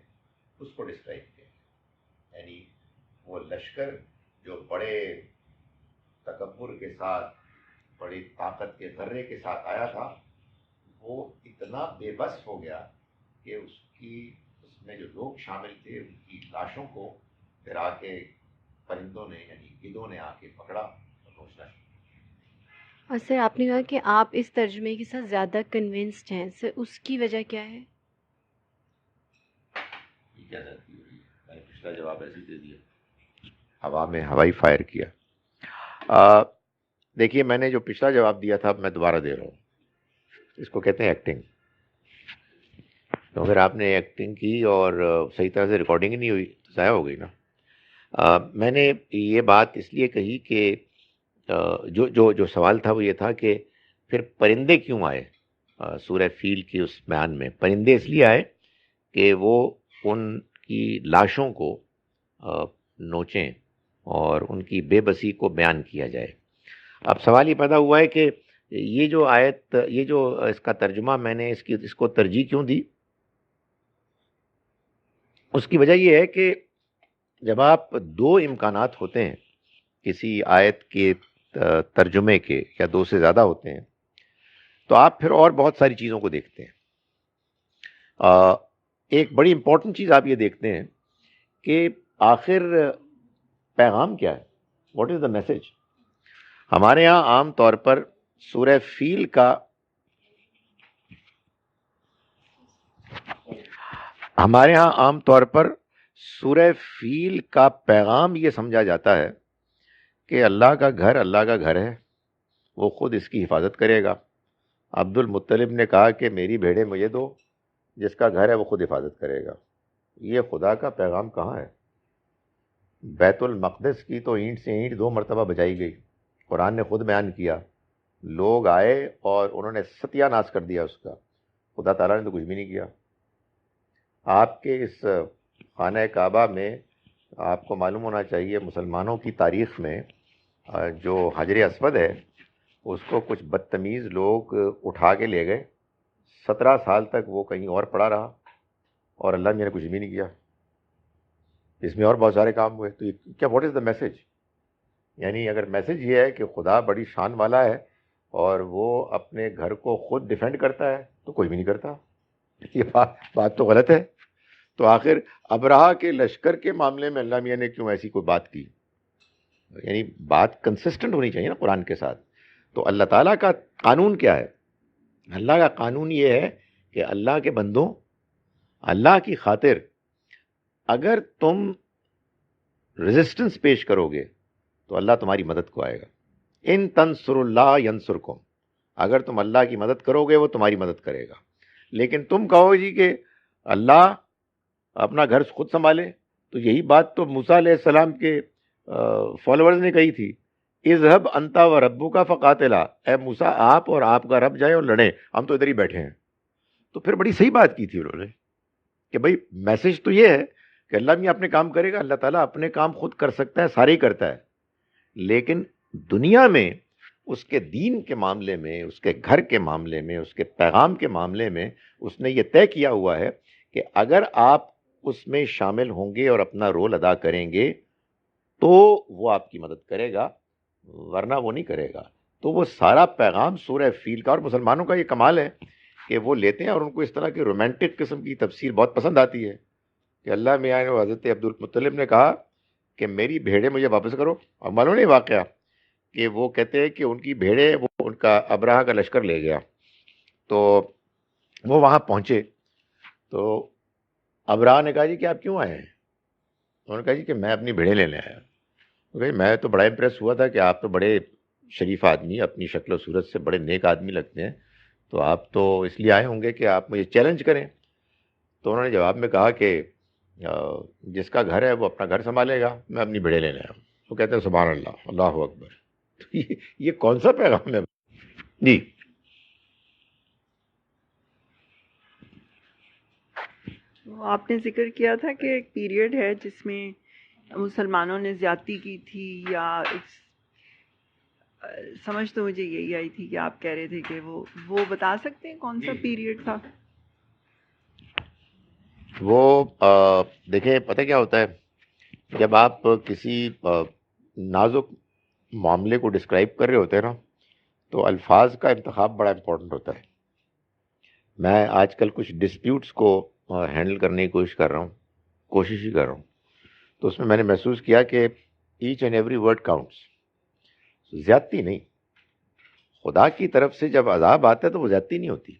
اس کو ڈسکرائب کیا. یعنی وہ لشکر جو بڑے تکبر کے ساتھ، بڑی طاقت کے غرے کے ساتھ آیا تھا، وہ اتنا بے بس ہو گیا کہ اس میں جو لوگ شامل تھے ان کی لاشوں کو پھر آ کے پرندوں نے یعنی گدوں نے آ کے پکڑا اور نوچنا شروع. اور سر آپ نے کہا کہ آپ اس ترجمے کے ساتھ زیادہ کنونسڈ ہیں، سر اس کی وجہ کیا ہے؟ یہ کیا جاتی ہے، میں نے پچھلا جواب ایسے دے دیا، ہوا میں ہوائی فائر کیا. دیکھیے میں نے جو پچھلا جواب دیا تھا میں دوبارہ دے رہا ہوں. اس کو کہتے ہیں ایکٹنگ. تو اگر آپ نے ایکٹنگ کی اور صحیح طرح سے ریکارڈنگ ہی نہیں ہوئی تو ضائع ہو گئی نا. میں نے یہ بات اس لیے کہی کہ جو سوال تھا وہ یہ تھا کہ پھر پرندے کیوں آئے سورہ فیل کی اس بیان میں. پرندے اس لیے آئے کہ وہ ان کی لاشوں کو نوچیں اور ان کی بے بسی کو بیان کیا جائے. اب سوال یہ پیدا ہوا ہے کہ یہ جو آیت، یہ جو اس کا ترجمہ میں نے اس کو ترجیح کیوں دی؟ اس کی وجہ یہ ہے کہ جب آپ دو امکانات ہوتے ہیں کسی آیت کے ترجمے کے یا دو سے زیادہ ہوتے ہیں تو آپ پھر اور بہت ساری چیزوں کو دیکھتے ہیں. ایک بڑی امپورٹنٹ چیز آپ یہ دیکھتے ہیں کہ آخر پیغام کیا ہے، واٹ از دا میسج. ہمارے ہاں عام طور پر سورہ فیل کا پیغام یہ سمجھا جاتا ہے کہ اللہ کا گھر ہے، وہ خود اس کی حفاظت کرے گا. عبد المطلب نے کہا کہ میری بھیڑیں مجھے دو، جس کا گھر ہے وہ خود حفاظت کرے گا. یہ خدا کا پیغام کہاں ہے؟ بیت المقدس کی تو اینٹ سے اینٹ 2 مرتبہ بجائی گئی. قرآن نے خود بیان کیا، لوگ آئے اور انہوں نے ستیہ ناش کر دیا اس کا. خدا تعالیٰ نے تو کچھ بھی نہیں کیا. آپ کے اس خانہ کعبہ میں آپ کو معلوم ہونا چاہیے مسلمانوں کی تاریخ میں جو حجر اسود ہے اس کو کچھ بدتمیز لوگ اٹھا کے لے گئے. 17 سال تک وہ کہیں اور پڑا رہا. اور اللہ میاں نے کچھ بھی نہیں کیا. اس میں اور بہت سارے کام ہوئے. تو کیا واٹ از دا میسج؟ یعنی اگر میسج یہ ہے کہ خدا بڑی شان والا ہے اور وہ اپنے گھر کو خود ڈیفینڈ کرتا ہے تو کوئی بھی نہیں کرتا. یہ بات تو غلط ہے. تو آخر ابرہہ کے لشکر کے معاملے میں اللہ میاں نے کیوں ایسی کوئی بات کی؟ یعنی بات کنسسٹنٹ ہونی چاہیے نا قرآن کے ساتھ. تو اللہ تعالیٰ کا قانون کیا ہے؟ اللہ کا قانون یہ ہے کہ اللہ کے بندوں، اللہ کی خاطر اگر تم ریزسٹنس پیش کرو گے تو اللہ تمہاری مدد کو آئے گا. ان تنصر اللہ ینصرکم، اگر تم اللہ کی مدد کرو گے وہ تمہاری مدد کرے گا. لیکن تم کہو جی کہ اللہ اپنا گھر خود سنبھالے، تو یہی بات تو موسیٰ علیہ السلام کے فالوورز نے کہی تھی، اذهب انت وربک فقاتلا، اے موسیٰ آپ اور آپ کا رب جائے اور لڑیں، ہم تو ادھر ہی بیٹھے ہیں. تو پھر بڑی صحیح بات کی تھی انہوں نے کہ بھائی میسج تو یہ ہے کہ اللہ بھی اپنے کام کرے گا. اللہ تعالیٰ اپنے کام خود کر سکتا ہے، سارے ہی کرتا ہے. لیکن دنیا میں اس کے دین کے معاملے میں، اس کے گھر کے معاملے میں، اس کے پیغام کے معاملے میں اس نے یہ طے کیا ہوا ہے کہ اگر آپ اس میں شامل ہوں گے اور اپنا رول ادا کریں گے تو وہ آپ کی مدد کرے گا، ورنہ وہ نہیں کرے گا. تو وہ سارا پیغام سورہ فیل کا، اور مسلمانوں کا یہ کمال ہے کہ وہ لیتے ہیں اور ان کو اس طرح کی رومانٹک قسم کی تفسیر بہت پسند آتی ہے کہ اللہ میاں نے حضرت عبد المطلب نے کہا کہ میری بھیڑیں مجھے واپس کرو. اور معلوم نہیں واقعہ کہ وہ کہتے ہیں کہ ان کی بھیڑیں وہ ان کا ابرہہ کا لشکر لے گیا. تو وہ وہاں پہنچے تو ابرہہ نے کہا جی کہ آپ کیوں آئے ہیں؟ انہوں نے کہا جی کہ میں اپنی بھیڑیں لینے آیا. میں تو بڑا امپریس ہوا تھا کہ آپ تو بڑے شریف آدمی، اپنی شکل و صورت سے بڑے نیک آدمی لگتے ہیں، تو آپ تو اس لیے آئے ہوں گے کہ آپ مجھے چیلنج کریں. تو انہوں نے جواب میں کہا کہ جس کا گھر ہے وہ اپنا گھر سنبھالے گا، میں اپنی بھیڑیں لینے آیا ہوں. وہ کہتے ہیں سبحان اللہ، اللہ اکبر. تو یہ کون سا پیغام ہے جی؟ آپ نے ذکر کیا تھا کہ ایک پیریڈ ہے جس میں مسلمانوں نے زیادتی کی تھی، یا سمجھ تو مجھے یہی آئی تھی کہ آپ کہہ رہے تھے کہ وہ بتا سکتے ہیں کون سا پیریڈ تھا؟ وہ دیکھیں پتہ کیا ہوتا ہے، جب آپ کسی نازک معاملے کو ڈسکرائب کر رہے ہوتے ہیں نا تو الفاظ کا انتخاب بڑا امپورٹنٹ ہوتا ہے. میں آج کل کچھ ڈسپیوٹس کو ہینڈل کرنے کی کوشش ہی کر رہا ہوں. تو اس میں نے محسوس کیا کہ each and every word counts. زیادتی نہیں، خدا کی طرف سے جب عذاب آتا ہے تو وہ زیادتی نہیں ہوتی،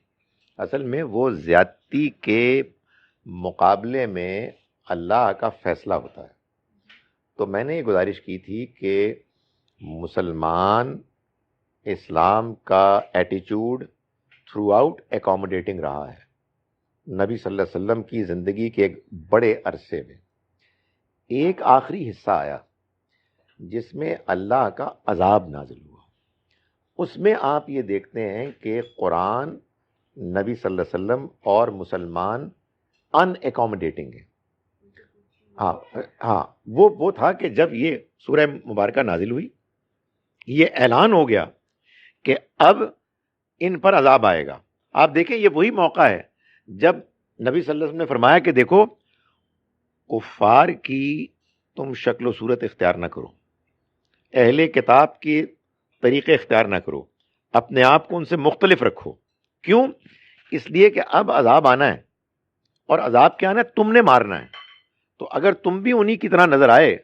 اصل میں وہ زیادتی کے مقابلے میں اللہ کا فیصلہ ہوتا ہے. تو میں نے یہ گزارش کی تھی کہ مسلمان اسلام کا ایٹیچیوڈ تھرو آؤٹ اکوموڈیٹنگ رہا ہے. نبی صلی اللہ علیہ وسلم کی زندگی کے ایک بڑے عرصے میں ایک آخری حصہ آیا جس میں اللہ کا عذاب نازل ہوا. اس میں آپ یہ دیکھتے ہیں کہ قرآن، نبی صلی اللہ علیہ وسلم اور مسلمان ان اکوموڈیٹنگ ہیں. ہاں وہ تھا کہ جب یہ سورہ مبارکہ نازل ہوئی، یہ اعلان ہو گیا کہ اب ان پر عذاب آئے گا. آپ دیکھیں یہ وہی موقع ہے جب نبی صلی اللہ علیہ وسلم نے فرمایا کہ دیکھو کفار کی تم شکل و صورت اختیار نہ کرو، اہل کتاب کی طریقے اختیار نہ کرو، اپنے آپ کو ان سے مختلف رکھو. کیوں؟ اس لیے کہ اب عذاب آنا ہے، اور عذاب کیا آنا ہے؟ تم نے مارنا ہے. تو اگر تم بھی انہی کی طرح نظر آئے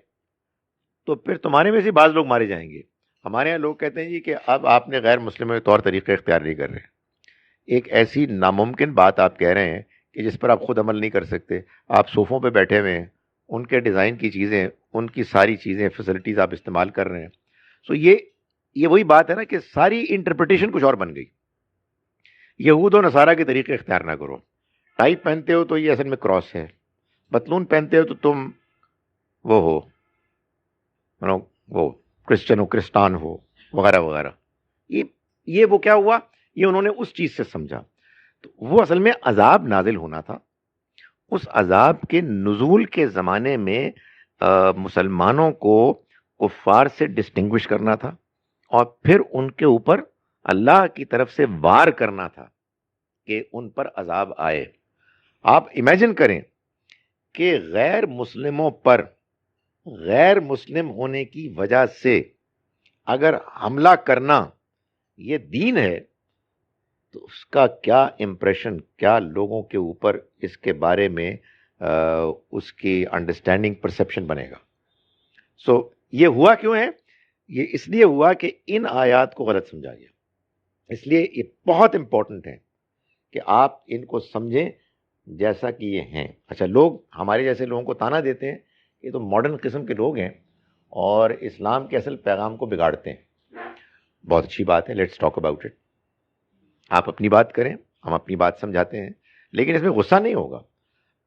تو پھر تمہارے میں سے بعض لوگ مارے جائیں گے. ہمارے یہاں لوگ کہتے ہیں جی کہ اب آپ نے غیر مسلموں کے طور طریقے اختیار نہیں کر رہے. ایک ایسی ناممکن بات آپ کہہ رہے ہیں کہ جس پر آپ خود عمل نہیں کر سکتے. آپ صوفوں پہ بیٹھے ہوئے ہیں، ان کے ڈیزائن کی چیزیں، ان کی ساری چیزیں، فیسلٹیز آپ استعمال کر رہے ہیں. سو یہ وہی بات ہے نا کہ ساری انٹرپریٹیشن کچھ اور بن گئی. یہود و نصارہ کے طریقے اختیار نہ کرو. ٹائی پہنتے ہو تو یہ اصل میں کراس ہے، پتلون پہنتے ہو تو تم وہ ہو، وہ کرسچن ہو وغیرہ وغیرہ. یہ وہ کیا ہوا، یہ انہوں نے اس چیز سے سمجھا. تو وہ اصل میں عذاب نازل ہونا تھا. اس عذاب کے نزول کے زمانے میں مسلمانوں کو کفار سے ڈسٹنگوش کرنا تھا، اور پھر ان کے اوپر اللہ کی طرف سے وار کرنا تھا کہ ان پر عذاب آئے. آپ امیجن کریں کہ غیر مسلموں پر غیر مسلم ہونے کی وجہ سے اگر حملہ کرنا یہ دین ہے تو اس کا کیا امپریشن، کیا لوگوں کے اوپر اس کے بارے میں اس کی انڈرسٹینڈنگ، پرسیپشن بنے گا. سو یہ ہوا کیوں ہے؟ یہ اس لیے ہوا کہ ان آیات کو غلط سمجھا گیا. اس لیے یہ بہت امپورٹنٹ ہے کہ آپ ان کو سمجھیں جیسا کہ یہ ہیں. اچھا، لوگ ہمارے جیسے لوگوں کو تانا دیتے ہیں یہ تو ماڈرن قسم کے لوگ ہیں اور اسلام کے اصل پیغام کو بگاڑتے ہیں. بہت اچھی بات ہے، لیٹس ٹاک اباؤٹ اٹ. آپ اپنی بات کریں، ہم اپنی بات سمجھاتے ہیں، لیکن اس میں غصہ نہیں ہوگا.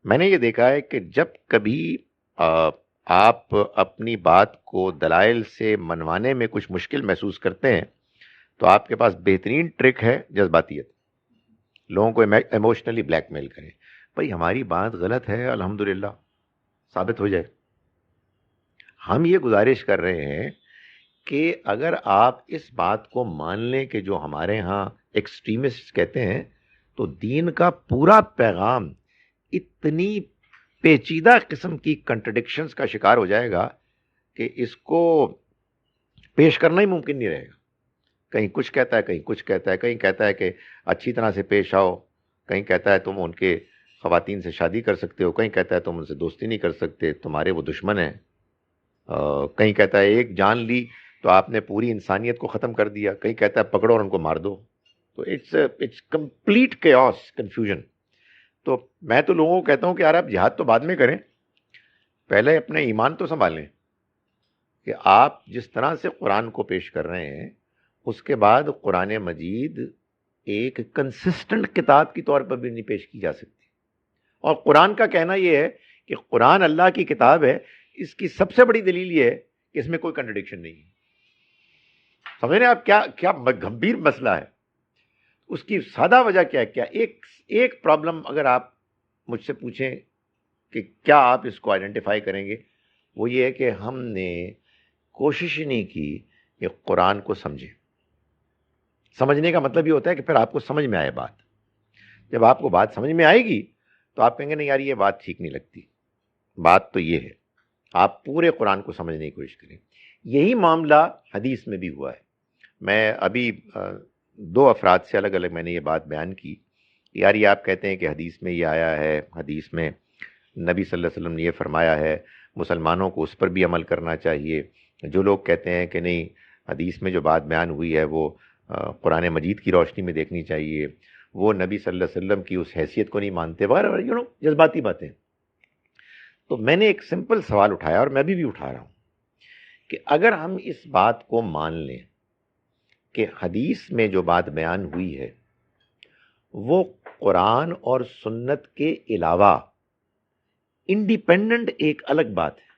میں نے یہ دیکھا ہے کہ جب کبھی آپ اپنی بات کو دلائل سے منوانے میں کچھ مشکل محسوس کرتے ہیں تو آپ کے پاس بہترین ٹرک ہے جذباتیت. لوگوں کو ایموشنلی بلیک میل کریں. بھائی ہماری بات غلط ہے، الحمدللہ ثابت ہو جائے. ہم یہ گزارش کر رہے ہیں کہ اگر آپ اس بات کو مان لیں کہ جو ہمارے ہاں ایکسٹریمسٹ کہتے ہیں تو دین کا پورا پیغام اتنی پیچیدہ قسم کی کنٹرڈکشنز کا شکار ہو جائے گا کہ اس کو پیش کرنا ہی ممکن نہیں رہے گا. کہیں کچھ کہتا ہے، کہیں کچھ کہتا ہے، کہیں کہتا ہے کہ اچھی طرح سے پیش آؤ، کہیں کہتا ہے تم ان کے خواتین سے شادی کر سکتے ہو، کہیں کہتا ہے تم ان سے دوستی نہیں کر سکتے، تمہارے وہ دشمن ہیں، کہیں کہتا ہے ایک جان لی تو آپ نے پوری انسانیت کو ختم کر دیا، کہیں کہتا ہے پکڑو اور ان کو مار دو. تو اٹس کمپلیٹ کیوس، کنفیوژن. تو میں تو لوگوں کو کہتا ہوں کہ یار آپ جہاد تو بعد میں کریں، پہلے اپنے ایمان تو سنبھالیں کہ آپ جس طرح سے قرآن کو پیش کر رہے ہیں اس کے بعد قرآن مجید ایک کنسسٹنٹ کتاب کی طور پر بھی نہیں پیش کی جا سکتی. اور قرآن کا کہنا یہ ہے کہ قرآن اللہ کی کتاب ہے. اس کی سب سے بڑی دلیل یہ ہے کہ اس میں کوئی کنٹرڈکشن نہیں ہے. سمجھ رہے ہیں آپ کیا گمبھیر مسئلہ ہے؟ اس کی سادہ وجہ کیا ہے؟ کیا ایک پرابلم اگر آپ مجھ سے پوچھیں کہ کیا آپ اس کو آئیڈینٹیفائی کریں گے، وہ یہ ہے کہ ہم نے کوشش ہی نہیں کی کہ قرآن کو سمجھیں. سمجھنے کا مطلب یہ ہوتا ہے کہ پھر آپ کو سمجھ میں آئے بات. جب آپ کو بات سمجھ میں آئے گی تو آپ کہیں گے نہیں یار یہ بات ٹھیک نہیں لگتی. بات تو یہ ہے آپ پورے قرآن کو سمجھنے کی کوشش کریں. یہی معاملہ حدیث میں بھی ہوا ہے. میں ابھی 2 افراد سے الگ الگ میں نے یہ بات بیان کی، یار یہ آپ کہتے ہیں کہ حدیث میں یہ آیا ہے، حدیث میں نبی صلی اللہ علیہ وسلم نے یہ فرمایا ہے، مسلمانوں کو اس پر بھی عمل کرنا چاہیے. جو لوگ کہتے ہیں کہ نہیں حدیث میں جو بات بیان ہوئی ہے وہ قرآن مجید کی روشنی میں دیکھنی چاہیے، وہ نبی صلی اللہ علیہ وسلم کی اس حیثیت کو نہیں مانتے، وغیرہ جذباتی باتیں. تو میں نے ایک سمپل سوال اٹھایا اور میں بھی اٹھا رہا ہوں کہ اگر ہم اس بات کو مان لیں کہ حدیث میں جو بات بیان ہوئی ہے وہ قرآن اور سنت کے علاوہ انڈیپینڈنٹ ایک الگ بات ہے،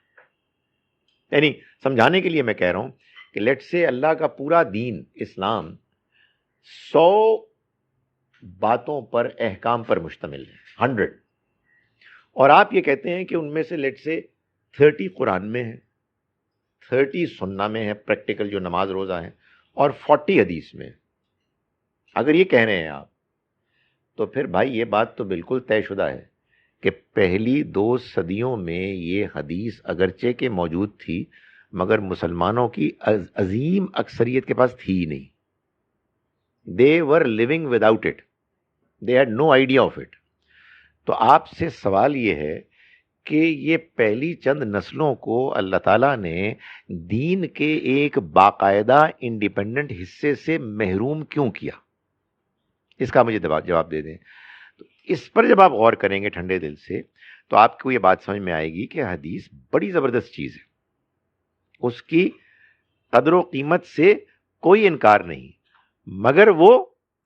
یعنی سمجھانے کے لیے میں کہہ رہا ہوں کہ لیٹ سے اللہ کا پورا دین اسلام 100 باتوں پر، احکام پر مشتمل ہے، 100، اور آپ یہ کہتے ہیں کہ ان میں سے لیٹ سے 30 قرآن میں ہے، 30 سنہ میں ہے، پریکٹیکل جو نماز روزہ ہیں، اور 40 حدیث میں. اگر یہ کہہ رہے ہیں آپ تو پھر بھائی یہ بات تو بالکل طے شدہ ہے کہ پہلی 2 صدیوں میں یہ حدیث اگرچہ کہ موجود تھی مگر مسلمانوں کی عظیم اکثریت کے پاس تھی ہی نہیں. They were living without it. They had no idea of it. تو آپ سے سوال یہ ہے کہ یہ پہلی چند نسلوں کو اللہ تعالیٰ نے دین کے ایک باقاعدہ انڈیپینڈنٹ حصے سے محروم کیوں کیا؟ اس کا مجھے جواب دے دیں. تو اس پر جب آپ غور کریں گے ٹھنڈے دل سے تو آپ کو یہ بات سمجھ میں آئے گی کہ حدیث بڑی زبردست چیز ہے، اس کی قدر و قیمت سے کوئی انکار نہیں، مگر وہ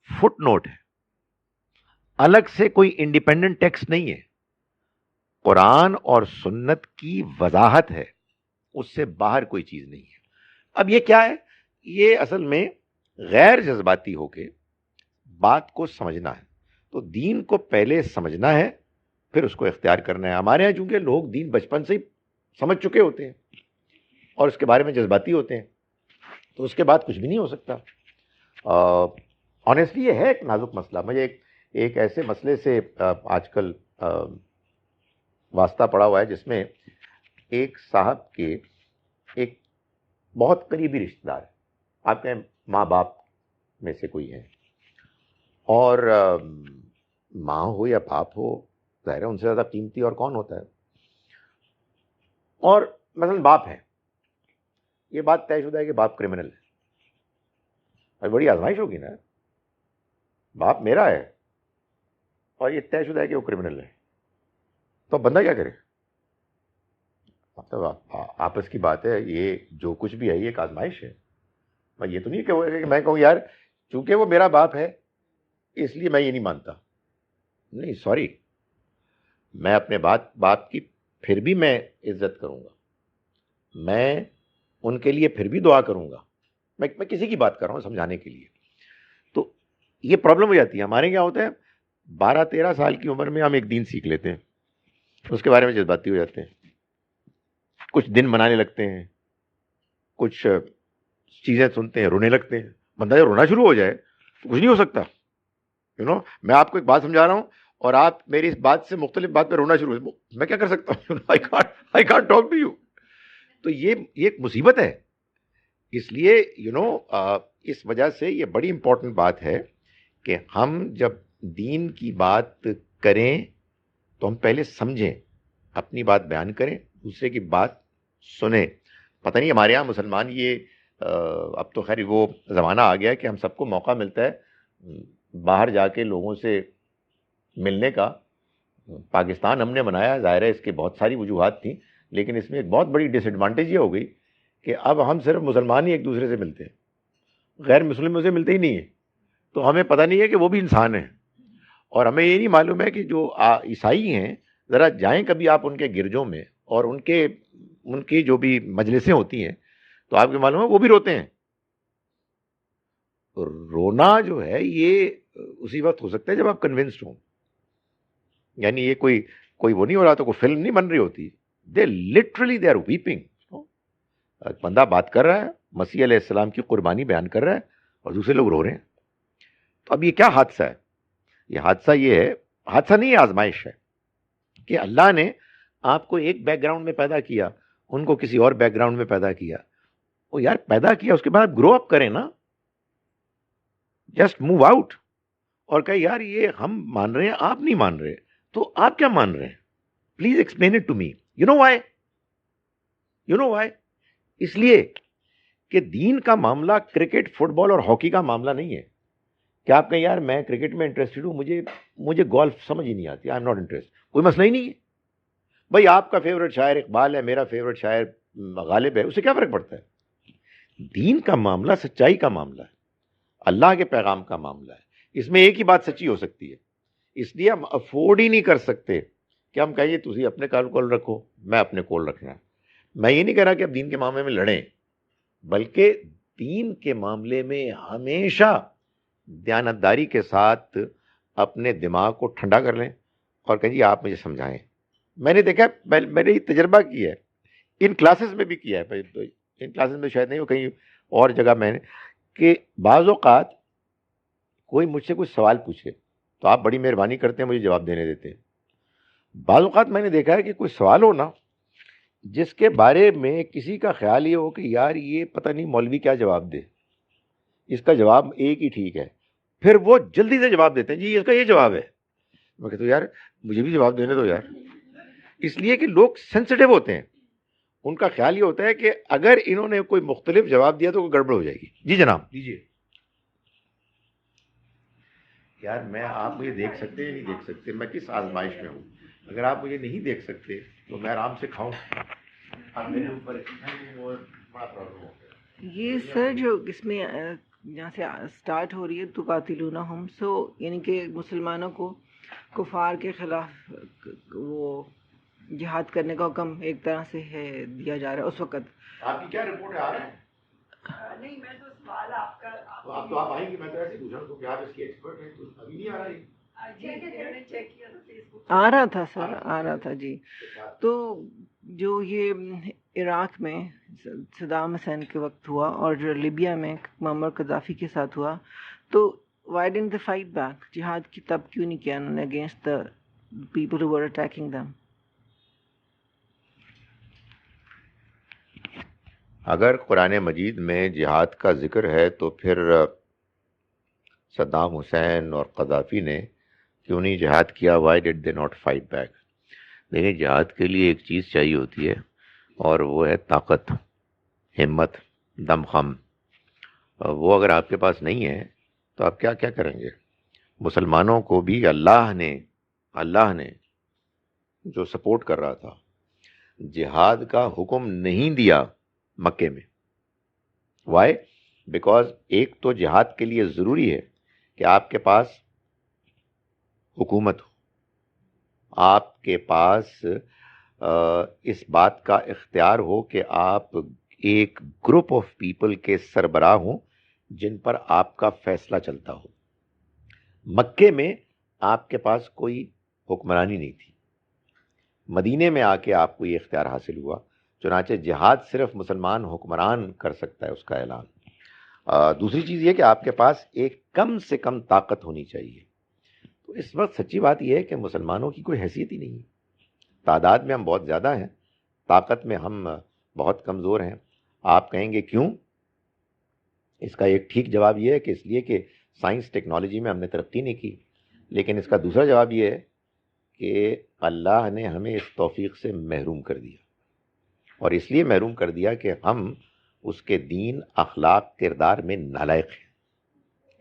فٹ نوٹ ہے، الگ سے کوئی انڈیپینڈنٹ ٹیکسٹ نہیں ہے. قرآن اور سنت کی وضاحت ہے، اس سے باہر کوئی چیز نہیں ہے. اب یہ کیا ہے؟ یہ اصل میں غیر جذباتی ہو کے بات کو سمجھنا ہے. تو دین کو پہلے سمجھنا ہے پھر اس کو اختیار کرنا ہے. ہمارے ہاں چونکہ لوگ دین بچپن سے ہی سمجھ چکے ہوتے ہیں اور اس کے بارے میں جذباتی ہوتے ہیں تو اس کے بعد کچھ بھی نہیں ہو سکتا. آنیسٹلی یہ ہے ایک نازک مسئلہ. مجھے ایک ایسے مسئلے سے آج کل واسطہ پڑا ہوا ہے جس میں ایک صاحب کے ایک بہت قریبی رشتہ دار، آپ کے ماں باپ میں سے کوئی ہے، اور ماں ہو یا باپ ہو، ظاہر ہے ان سے زیادہ قیمتی اور کون ہوتا ہے. اور مثلا باپ ہے، یہ بات طے شدہ ہے کہ باپ کرمنل ہے، اور بڑی آزمائش ہوگی نا، باپ میرا ہے اور یہ طے شدہ ہے کہ وہ کرمنل ہے، تو بندہ کیا کرے؟ مطلب آپس کی بات ہے، یہ جو کچھ بھی ہے یہ ایک آزمائش ہے. میں یہ تو نہیں کہ میں کہوں یار چونکہ وہ میرا باپ ہے اس لیے میں یہ نہیں مانتا. نہیں، سوری، میں اپنے باپ کی پھر بھی میں عزت کروں گا، میں ان کے لیے پھر بھی دعا کروں گا. میں کسی کی بات کر رہا ہوں سمجھانے کے لیے. تو یہ پرابلم ہو جاتی ہے. ہمارے کیا ہوتا ہے 12-13 سال کی عمر میں ہم ایک دین سیکھ لیتے ہیں، اس کے بارے میں جذباتی ہو جاتے ہیں، کچھ دن منانے لگتے ہیں، کچھ چیزیں سنتے ہیں رونے لگتے ہیں. بندہ جب رونا شروع ہو جائے تو کچھ نہیں ہو سکتا. میں آپ کو ایک بات سمجھا رہا ہوں اور آپ میری اس بات سے مختلف بات پہ رونا شروع ہو، میں کیا کر سکتا ہوں؟ I can't talk to you. تو یہ ایک مصیبت ہے. اس لیے اس وجہ سے یہ بڑی امپورٹنٹ بات ہے کہ ہم جب دین کی بات کریں تو ہم پہلے سمجھیں، اپنی بات بیان کریں، دوسرے کی بات سنیں. پتہ نہیں ہمارے یہاں مسلمان یہ اب تو خیر وہ زمانہ آ گیا ہے کہ ہم سب کو موقع ملتا ہے باہر جا کے لوگوں سے ملنے کا. پاکستان ہم نے بنایا، ظاہر ہے اس کے بہت ساری وجوہات تھیں، لیکن اس میں ایک بہت بڑی ڈس ایڈوانٹیج یہ ہو گئی کہ اب ہم صرف مسلمان ہی ایک دوسرے سے ملتے ہیں، غیر مسلموں سے ملتے ہی نہیں ہیں. تو ہمیں پتہ نہیں ہے کہ وہ بھی انسان ہیں، اور ہمیں یہ نہیں معلوم ہے کہ جو عیسائی ہیں ذرا جائیں کبھی آپ ان کے گرجوں میں اور ان کی جو بھی مجلسیں ہوتی ہیں تو آپ کو معلوم ہے وہ بھی روتے ہیں. رونا جو ہے یہ اسی وقت ہو سکتا ہے جب آپ کنونسڈ ہوں. یعنی یہ کوئی وہ نہیں ہو رہا، تو کوئی فلم نہیں بن رہی ہوتی. They literally they are weeping. بندہ بات کر رہا ہے، مسیح علیہ السلام کی قربانی بیان کر رہا ہے اور دوسرے لوگ رو رہے ہیں. تو اب یہ کیا حادثہ ہے؟ یہ حادثہ نہیں ہے، آزمائش ہے کہ اللہ نے آپ کو ایک بیک گراؤنڈ میں پیدا کیا، ان کو کسی اور بیک گراؤنڈ میں پیدا کیا. وہ یار پیدا کیا، اس کے بعد گرو اپ کریں نا. جسٹ موو آؤٹ اور کہ یار یہ ہم مان رہے ہیں، آپ نہیں مان رہے، تو آپ کیا مان رہے ہیں؟ Please explain it to me. You know why? اس لیے کہ دین کا معاملہ کرکٹ، فٹ بال اور ہاکی کا معاملہ نہیں ہے کہ آپ کہیں یار میں کرکٹ میں انٹرسٹڈ ہوں، مجھے گولف سمجھ ہی نہیں آتی، آئی ایم ناٹ انٹرسٹ. کوئی مسئلہ ہی نہیں ہے بھائی. آپ کا فیوریٹ شاعر اقبال ہے، میرا فیوریٹ شاعر غالب ہے، اسے کیا فرق پڑتا ہے؟ دین کا معاملہ سچائی کا معاملہ ہے، اللہ کے پیغام کا معاملہ ہے. اس میں ایک ہی بات سچی ہو سکتی ہے. اس لیے ہم افورڈ ہی نہیں کر سکتے کہ ہم کہیں تسی اپنے کول رکھو، میں اپنے کول رکھنا. میں یہ نہیں کہہ رہا کہ اب دین کے معاملے میں لڑیں، بلکہ دین کے معاملے میں ہمیشہ دیانتداری کے ساتھ اپنے دماغ کو ٹھنڈا کر لیں اور کہیں جی آپ مجھے سمجھائیں. میں نے دیکھا، میں نے یہ تجربہ کیا ہے، ان کلاسز میں بھی کیا ہے، ان کلاسز میں شاید نہیں ہو، کہیں اور جگہ میں نے، کہ بعض اوقات کوئی مجھ سے کوئی سوال پوچھے تو آپ بڑی مہربانی کرتے ہیں مجھے جواب دینے دیتے ہیں. بعض اوقات میں نے دیکھا ہے کہ کوئی سوال ہو نا جس کے بارے میں کسی کا خیال یہ ہو کہ یار یہ پتہ نہیں مولوی کیا جواب دے، اس کا جواب ایک ہی ٹھیک ہے، پھر وہ جلدی سے جواب دیتے ہیں جی اس کا یہ جواب ہے. میں کہتا ہوں یار مجھے بھی جواب دینے دو یار. اس لیے کہ لوگ سینسٹیو ہوتے ہیں، ان کا خیال یہ ہوتا ہے کہ اگر انہوں نے کوئی مختلف جواب دیا تو کوئی گڑبڑ ہو جائے گی. جی جناب دیجیے. یار آپ مجھے دیکھ سکتے ہیں نہیں دیکھ سکتے، میں کس آزمائش میں ہوں. اگر آپ مجھے نہیں دیکھ سکتے تو میں آرام سے کھاؤں. اب میرے اوپر بڑا پرابلم ہو گیا. یہ سر جو اس میں جہاں سے سٹارٹ ہو رہی ہے تقاتلونہم، سو یعنی کہ مسلمانوں کو کفار کے خلاف وہ جہاد کرنے کا حکم ایک طرح سے ہے دیا جا رہا ہے اس وقت. آپ کی کیا رپورٹ ہے؟ آ رہے ہیں؟ نہیں، میں تو سوال آپ کا آپ تو آپ آئیں گے، میں تو ایسے پوچھ رہا ہوں کہ آپ اس کے ایکسپرٹ ہیں، تو ابھی نہیں آ رہا ہے. آ رہا تھا سر، آ رہا تھا جی. تو جو یہ عراق میں صدام حسین کے وقت ہوا اور جو لیبیا میں معمر قذافی کے ساتھ ہوا، تو why didn't they fight back? جہاد کی تب کیوں نہیں کیا انہوں نے against the people who were attacking them. اگر قرآن مجید میں جہاد کا ذکر ہے تو پھر صدام حسین اور قذافی نے کیوں نہیں جہاد کیا؟ Why did they not fight back? دیکھیں، جہاد کے لیے ایک چیز چاہیے ہوتی ہے اور وہ ہے طاقت، ہمت، دم خم. وہ اگر آپ کے پاس نہیں ہے تو آپ کیا کیا کریں گے؟ مسلمانوں کو بھی اللہ نے جو سپورٹ کر رہا تھا، جہاد کا حکم نہیں دیا مکے میں. وائی؟ بیکاز ایک تو جہاد کے لیے ضروری ہے کہ آپ کے پاس حکومت ہو، آپ کے پاس اس بات کا اختیار ہو کہ آپ ایک گروپ آف پیپل کے سربراہ ہوں جن پر آپ کا فیصلہ چلتا ہو. مکے میں آپ کے پاس کوئی حکمرانی نہیں تھی، مدینے میں آ کے آپ کو یہ اختیار حاصل ہوا. چنانچہ جہاد صرف مسلمان حکمران کر سکتا ہے اس کا اعلان. دوسری چیز یہ کہ آپ کے پاس ایک کم سے کم طاقت ہونی چاہیے. تو اس وقت سچی بات یہ ہے کہ مسلمانوں کی کوئی حیثیت ہی نہیں ہے. تعداد میں ہم بہت زیادہ ہیں، طاقت میں ہم بہت کمزور ہیں. آپ کہیں گے کیوں؟ اس کا ایک ٹھیک جواب یہ ہے کہ اس لیے کہ سائنس ٹیکنالوجی میں ہم نے ترقی نہیں کی. لیکن اس کا دوسرا جواب یہ ہے کہ اللہ نے ہمیں اس توفیق سے محروم کر دیا، اور اس لیے محروم کر دیا کہ ہم اس کے دین، اخلاق، کردار میں نالائق ہیں.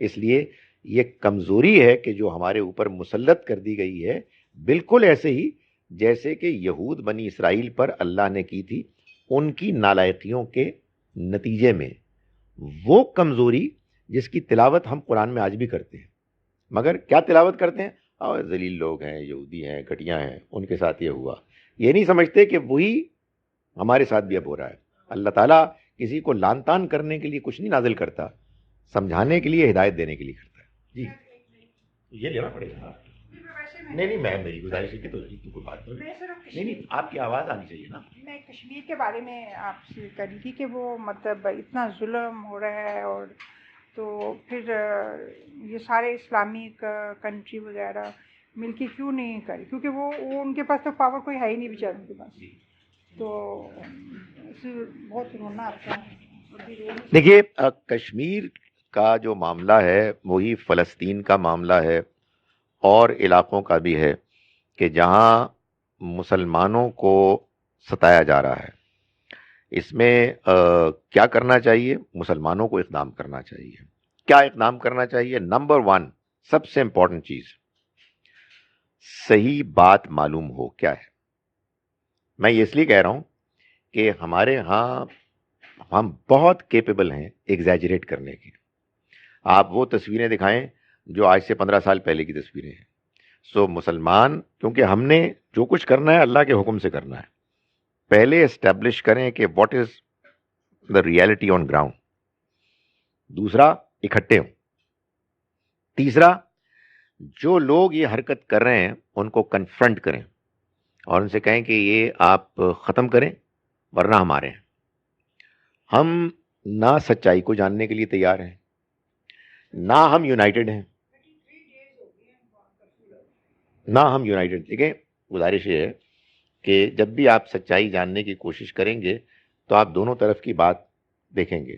اس لیے یہ کمزوری ہے کہ جو ہمارے اوپر مسلط کر دی گئی ہے، بالکل ایسے ہی جیسے کہ یہود بنی اسرائیل پر اللہ نے کی تھی ان کی نالائقیوں کے نتیجے میں. وہ کمزوری جس کی تلاوت ہم قرآن میں آج بھی کرتے ہیں، مگر کیا تلاوت کرتے ہیں؟ اور ذلیل لوگ ہیں، یہودی ہیں، گھٹیاں ہیں، ان کے ساتھ یہ ہوا. یہ نہیں سمجھتے کہ وہی ہمارے ساتھ بھی اب ہو رہا ہے. اللہ تعالیٰ کسی کو لان تان کرنے کے لیے کچھ نہیں نازل کرتا، سمجھانے کے لیے، ہدایت دینے کے لیے کرتا ہے. جی یہ لینا پڑے گا. نہیں میں میری گزارش ہے کہ تو کوئی بات نہیں، آپ کی آواز آنی چاہیے نا. میں کشمیر کے بارے میں آپ سے کر رہی تھی کہ وہ مطلب اتنا ظلم ہو رہا ہے، اور تو پھر یہ سارے اسلامک کنٹری وغیرہ مل کے کیوں نہیں کری؟ کیونکہ وہ ان کے پاس تو پاور کوئی ہے ہی نہیں بیچاروں کے پاس. تو اس سے بہت رونا آتا ہے. دیکھیے، کشمیر کا جو معاملہ ہے وہی فلسطین کا معاملہ ہے اور علاقوں کا بھی ہے کہ جہاں مسلمانوں کو ستایا جا رہا ہے. اس میں کیا کرنا چاہیے؟ مسلمانوں کو اقدام کرنا چاہیے. کیا اقدام کرنا چاہیے؟ نمبر 1 سب سے امپورٹنٹ چیز، صحیح بات معلوم ہو کیا ہے. میں یہ اس لیے کہہ رہا ہوں کہ ہمارے ہاں ہم بہت کیپیبل ہیں ایگزیجریٹ کرنے کے. آپ وہ تصویریں دکھائیں جو آج سے 15 سال پہلے کی تصویریں ہیں. سو مسلمان، کیونکہ ہم نے جو کچھ کرنا ہے اللہ کے حکم سے کرنا ہے، پہلے اسٹیبلش کریں کہ what is the reality on ground. دوسرا، اکٹھے ہوں. تیسرا، جو لوگ یہ حرکت کر رہے ہیں ان کو کنفرنٹ کریں اور ان سے کہیں کہ یہ آپ ختم کریں ورنہ ہمارے ہیں. ہم نہ سچائی کو جاننے کے لیے تیار ہیں، نہ ہم یونائٹڈ ہیں، نہ ہم یونائٹڈ. دیکھیں، گزارش یہ ہے کہ جب بھی آپ سچائی جاننے کی کوشش کریں گے تو آپ دونوں طرف کی بات دیکھیں گے.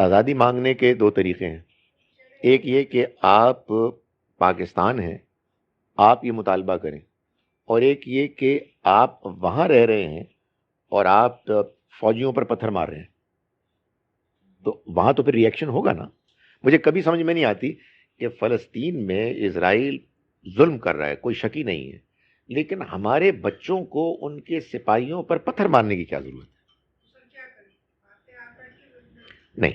آزادی مانگنے کے 2 طریقے ہیں. ایک یہ کہ آپ پاکستان ہیں، آپ یہ مطالبہ کریں، اور ایک یہ کہ آپ وہاں رہ رہے ہیں اور آپ فوجیوں پر پتھر مار رہے ہیں. تو وہاں تو پھر ری ایکشن ہوگا نا. مجھے کبھی سمجھ میں نہیں آتی کہ فلسطین میں اسرائیل ظلم کر رہا ہے، کوئی شک ہی نہیں ہے، لیکن ہمارے بچوں کو ان کے سپاہیوں پر پتھر مارنے کی کیا ضرورت ہے؟ نہیں،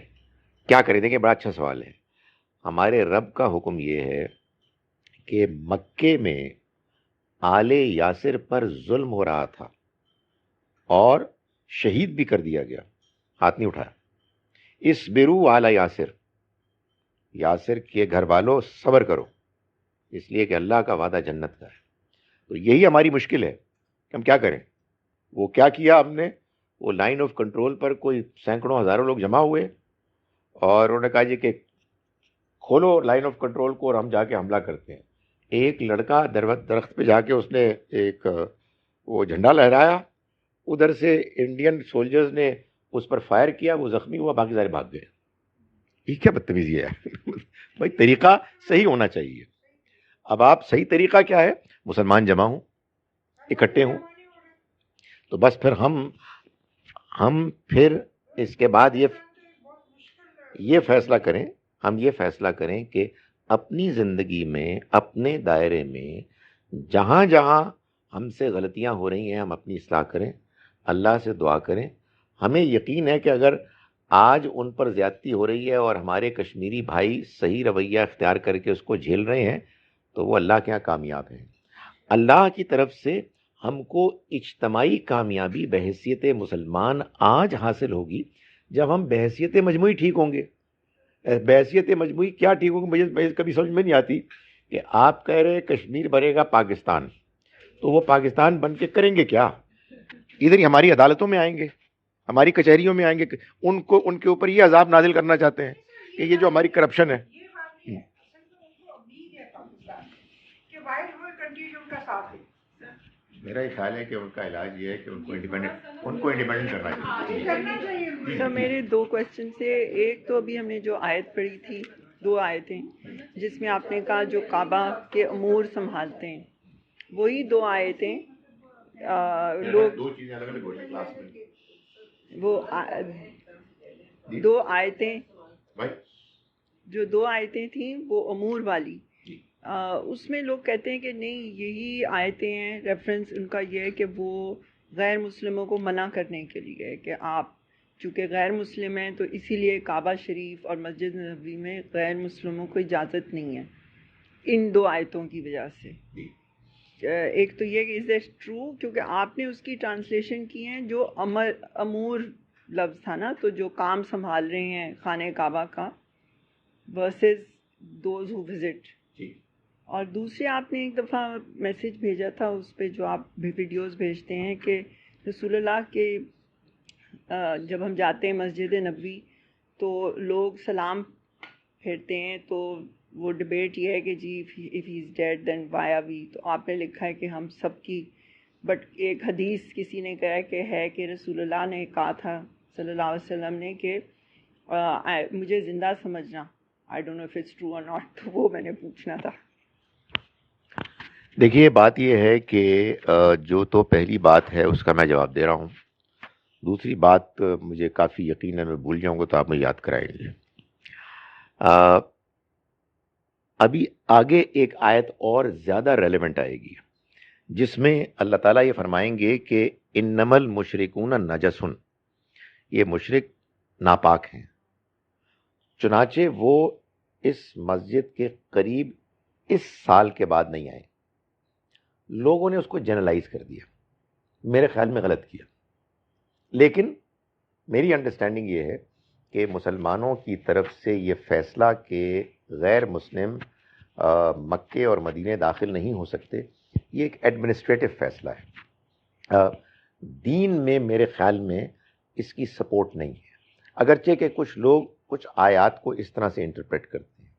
کیا کریں؟ دیکھیں، بڑا اچھا سوال ہے. ہمارے رب کا حکم یہ ہے کہ مکے میں آل یاسر پر ظلم ہو رہا تھا اور شہید بھی کر دیا گیا. ہاتھ نہیں اٹھایا. اصبروا علی یاسر، یاسر کے گھر والوں صبر کرو، اس لیے کہ اللہ کا وعدہ جنت کا ہے. تو یہی ہماری مشکل ہے کہ ہم کیا کریں. وہ کیا کیا ہم نے؟ وہ لائن آف کنٹرول پر کوئی سینکڑوں ہزاروں لوگ جمع ہوئے اور انہوں نے کہا جی کہ کھولو لائن آف کنٹرول کو اور ہم جا کے حملہ کرتے ہیں. ایک لڑکا درخت پہ جا کے اس نے ایک وہ جھنڈا لہرایا, ادھر سے انڈین سولجرز نے اس پر فائر کیا, وہ زخمی ہوا, باقی سارے بھاگ گئے. یہ کیا بدتمیزی ہے بھائی, طریقہ صحیح ہونا چاہیے. اب آپ صحیح طریقہ کیا ہے, مسلمان جمع ہوں, اکٹھے ہوں, تو بس پھر ہم پھر اس کے بعد یہ فیصلہ کریں, ہم یہ فیصلہ کریں کہ اپنی زندگی میں, اپنے دائرے میں جہاں جہاں ہم سے غلطیاں ہو رہی ہیں ہم اپنی اصلاح کریں, اللہ سے دعا کریں. ہمیں یقین ہے کہ اگر آج ان پر زیادتی ہو رہی ہے اور ہمارے کشمیری بھائی صحیح رویہ اختیار کر کے اس کو جھیل رہے ہیں تو وہ اللہ کے یہاں کامیاب ہیں. اللہ کی طرف سے ہم کو اجتماعی کامیابی بحیثیت مسلمان آج حاصل ہوگی جب ہم بحیثیت مجموعی ٹھیک ہوں گے. بحیثیت مجموعی کیا ٹھیک ہوگی, مجھے کبھی سمجھ میں نہیں آتی کہ آپ کہہ رہے کشمیر بنے گا پاکستان, تو وہ پاکستان بن کے کریں گے کیا؟ ادھر ہی ہماری عدالتوں میں آئیں گے, ہماری کچہریوں میں آئیں گے, ان کے اوپر یہ عذاب نازل کرنا چاہتے ہیں کہ یہ جو ہماری کرپشن ہے. میرا یہ خیال ہے کہ ان کا علاج یہ ہے کہ ان کو انڈیپینڈنٹ کرنا چاہیے. سر میرے 2 کویسچن تھے. ایک تو ابھی ہم نے جو آیت پڑھی تھی, 2 آیتیں جس میں آپ نے کہا جو کعبہ کے امور سنبھالتے ہیں, وہی 2 آیتیں لوگ 2 چیزیں الگ الگ ہو رہی ہیں کلاس میں. وہ 2 آیتیں جو 2 آیتیں تھیں وہ امور والی, اس میں لوگ کہتے ہیں کہ نہیں یہی آیتیں ہیں, ریفرنس ان کا یہ ہے کہ وہ غیر مسلموں کو منع کرنے کے لیے ہے کہ آپ چونکہ غیر مسلم ہیں تو اسی لیے کعبہ شریف اور مسجد نبوی میں غیر مسلموں کو اجازت نہیں ہے ان 2 آیتوں کی وجہ سے. ایک تو یہ کہ از دیٹ ٹرو, کیونکہ آپ نے اس کی ٹرانسلیشن کی ہے جو امور لفظ تھا نا, تو جو کام سنبھال رہے ہیں خانہ کعبہ کا ورسز دوز ہو وزٹ. اور دوسرے آپ نے ایک دفعہ میسیج بھیجا تھا اس پہ جو آپ ویڈیوز بھیجتے ہیں کہ رسول اللہ کے جب ہم جاتے ہیں مسجد نبوی تو لوگ سلام پھیرتے ہیں, تو وہ ڈبیٹ یہ ہے کہ جی if he is dead then why are we. تو آپ نے لکھا ہے کہ ہم سب کی, بٹ ایک حدیث کسی نے کہا کہ رسول اللہ نے کہا تھا صلی اللہ علیہ وسلم نے کہ مجھے زندہ سمجھنا, I don't know if it's true اور ناٹ. تو وہ میں نے پوچھنا تھا. دیکھیے بات یہ ہے کہ جو تو پہلی بات ہے اس کا میں جواب دے رہا ہوں. دوسری بات مجھے کافی یقین ہے میں بھول جاؤں گا تو آپ مجھے یاد کرائیں گے. ابھی آگے ایک آیت اور زیادہ ریلیونٹ آئے گی جس میں اللہ تعالیٰ یہ فرمائیں گے کہ انما المشرکون نجس, یہ مشرک ناپاک ہیں, چنانچہ وہ اس مسجد کے قریب اس سال کے بعد نہیں آئے. لوگوں نے اس کو جنرلائز کر دیا, میرے خیال میں غلط کیا, لیکن میری انڈرسٹینڈنگ یہ ہے کہ مسلمانوں کی طرف سے یہ فیصلہ کہ غیر مسلم مکے اور مدینے داخل نہیں ہو سکتے, یہ ایک ایڈمنسٹریٹو فیصلہ ہے. دین میں میرے خیال میں اس کی سپورٹ نہیں ہے, اگرچہ کہ کچھ لوگ کچھ آیات کو اس طرح سے انٹرپریٹ کرتے ہیں.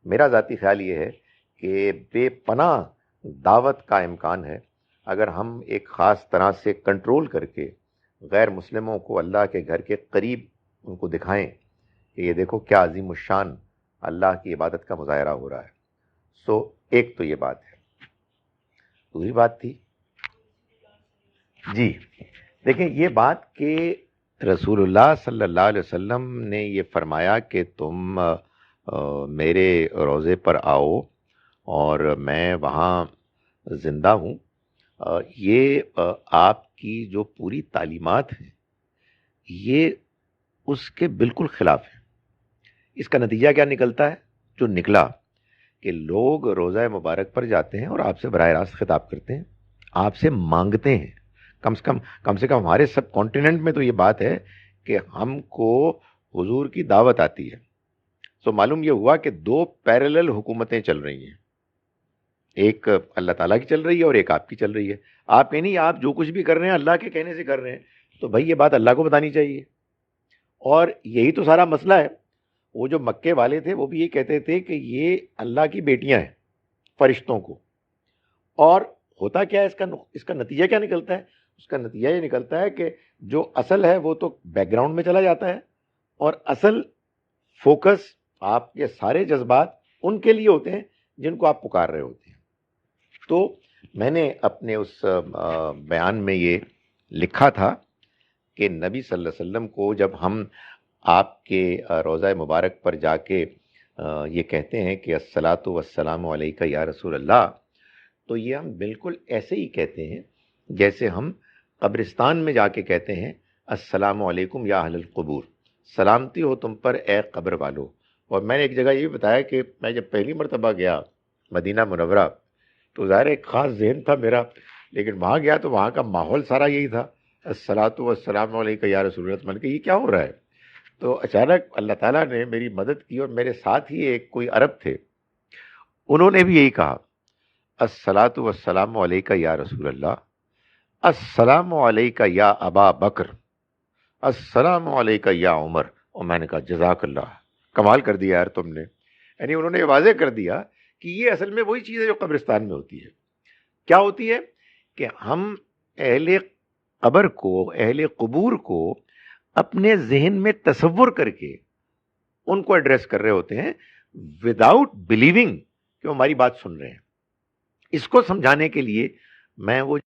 میرا ذاتی خیال یہ ہے کہ بے پناہ دعوت کا امکان ہے اگر ہم ایک خاص طرح سے کنٹرول کر کے غیر مسلموں کو اللہ کے گھر کے قریب ان کو دکھائیں کہ یہ دیکھو کیا عظیم الشان اللہ کی عبادت کا مظاہرہ ہو رہا ہے. سو ایک تو یہ بات ہے. دوسری بات تھی جی دیکھیں یہ بات کہ رسول اللہ صلی اللہ علیہ وسلم نے یہ فرمایا کہ تم میرے روضے پر آؤ اور میں وہاں زندہ ہوں, یہ آپ کی جو پوری تعلیمات ہیں یہ اس کے بالکل خلاف ہے. اس کا نتیجہ کیا نکلتا ہے؟ جو نکلا کہ لوگ روضہ مبارک پر جاتے ہیں اور آپ سے براہ راست خطاب کرتے ہیں, آپ سے مانگتے ہیں. کم سے کم ہمارے سب کانٹیننٹ میں تو یہ بات ہے کہ ہم کو حضور کی دعوت آتی ہے. سو معلوم یہ ہوا کہ 2 پیرالل حکومتیں چل رہی ہیں, ایک اللہ تعالیٰ کی چل رہی ہے اور ایک آپ کی چل رہی ہے. آپ کہیں نہیں, آپ جو کچھ بھی کر رہے ہیں اللہ کے کہنے سے کر رہے ہیں, تو بھائی یہ بات اللہ کو بتانی چاہیے. اور یہی تو سارا مسئلہ ہے. وہ جو مکے والے تھے وہ بھی یہ کہتے تھے کہ یہ اللہ کی بیٹیاں ہیں فرشتوں کو. اور ہوتا کیا ہے اس کا نتیجہ کیا نکلتا ہے؟ اس کا نتیجہ یہ نکلتا ہے کہ جو اصل ہے وہ تو بیک گراؤنڈ میں چلا جاتا ہے اور اصل فوکس آپ کے سارے جذبات ان کے لیے ہوتے ہیں جن کو آپ پکار رہے ہوتے ہیں. تو میں نے اپنے اس بیان میں یہ لکھا تھا کہ نبی صلی اللہ علیہ وسلم کو جب ہم آپ کے روضہ مبارک پر جا کے یہ کہتے ہیں کہ الصلاۃ والسلام علیکہ یا رسول اللہ، تو یہ ہم بالکل ایسے ہی کہتے ہیں جیسے ہم قبرستان میں جا کے کہتے ہیں السلام علیکم یا اہل القبور، سلامتی ہو تم پر اے قبر والو. اور میں نے ایک جگہ یہ بھی بتایا کہ میں جب پہلی مرتبہ گیا مدینہ منورہ تو ظاہر ایک خاص ذہن تھا میرا، لیکن وہاں گیا تو وہاں کا ماحول سارا یہی تھا، الصلاۃ والسلام علیکہ یا رسول اللہ. میں نے کہا یہ کیا ہو رہا ہے؟ تو اچانک اللہ تعالیٰ نے میری مدد کی اور میرے ساتھ ہی ایک کوئی عرب تھے، انہوں نے بھی یہی کہا الصلاۃ والسلام علیکہ یا رسول اللہ، السلام علیکہ یا ابا بکر، السلام علیکہ یا عمر. اور میں نے کہا جزاک اللہ، کمال کر دیا یار تم نے. یعنی انہوں نے واضح کر دیا کہ یہ اصل میں وہی چیز ہے جو قبرستان میں ہوتی ہے. کیا ہوتی ہے کہ ہم اہل قبر کو، اہل قبور کو اپنے ذہن میں تصور کر کے ان کو ایڈریس کر رہے ہوتے ہیں وداؤٹ بلیونگ کہ وہ ہماری بات سن رہے ہیں. اس کو سمجھانے کے لیے میں وہ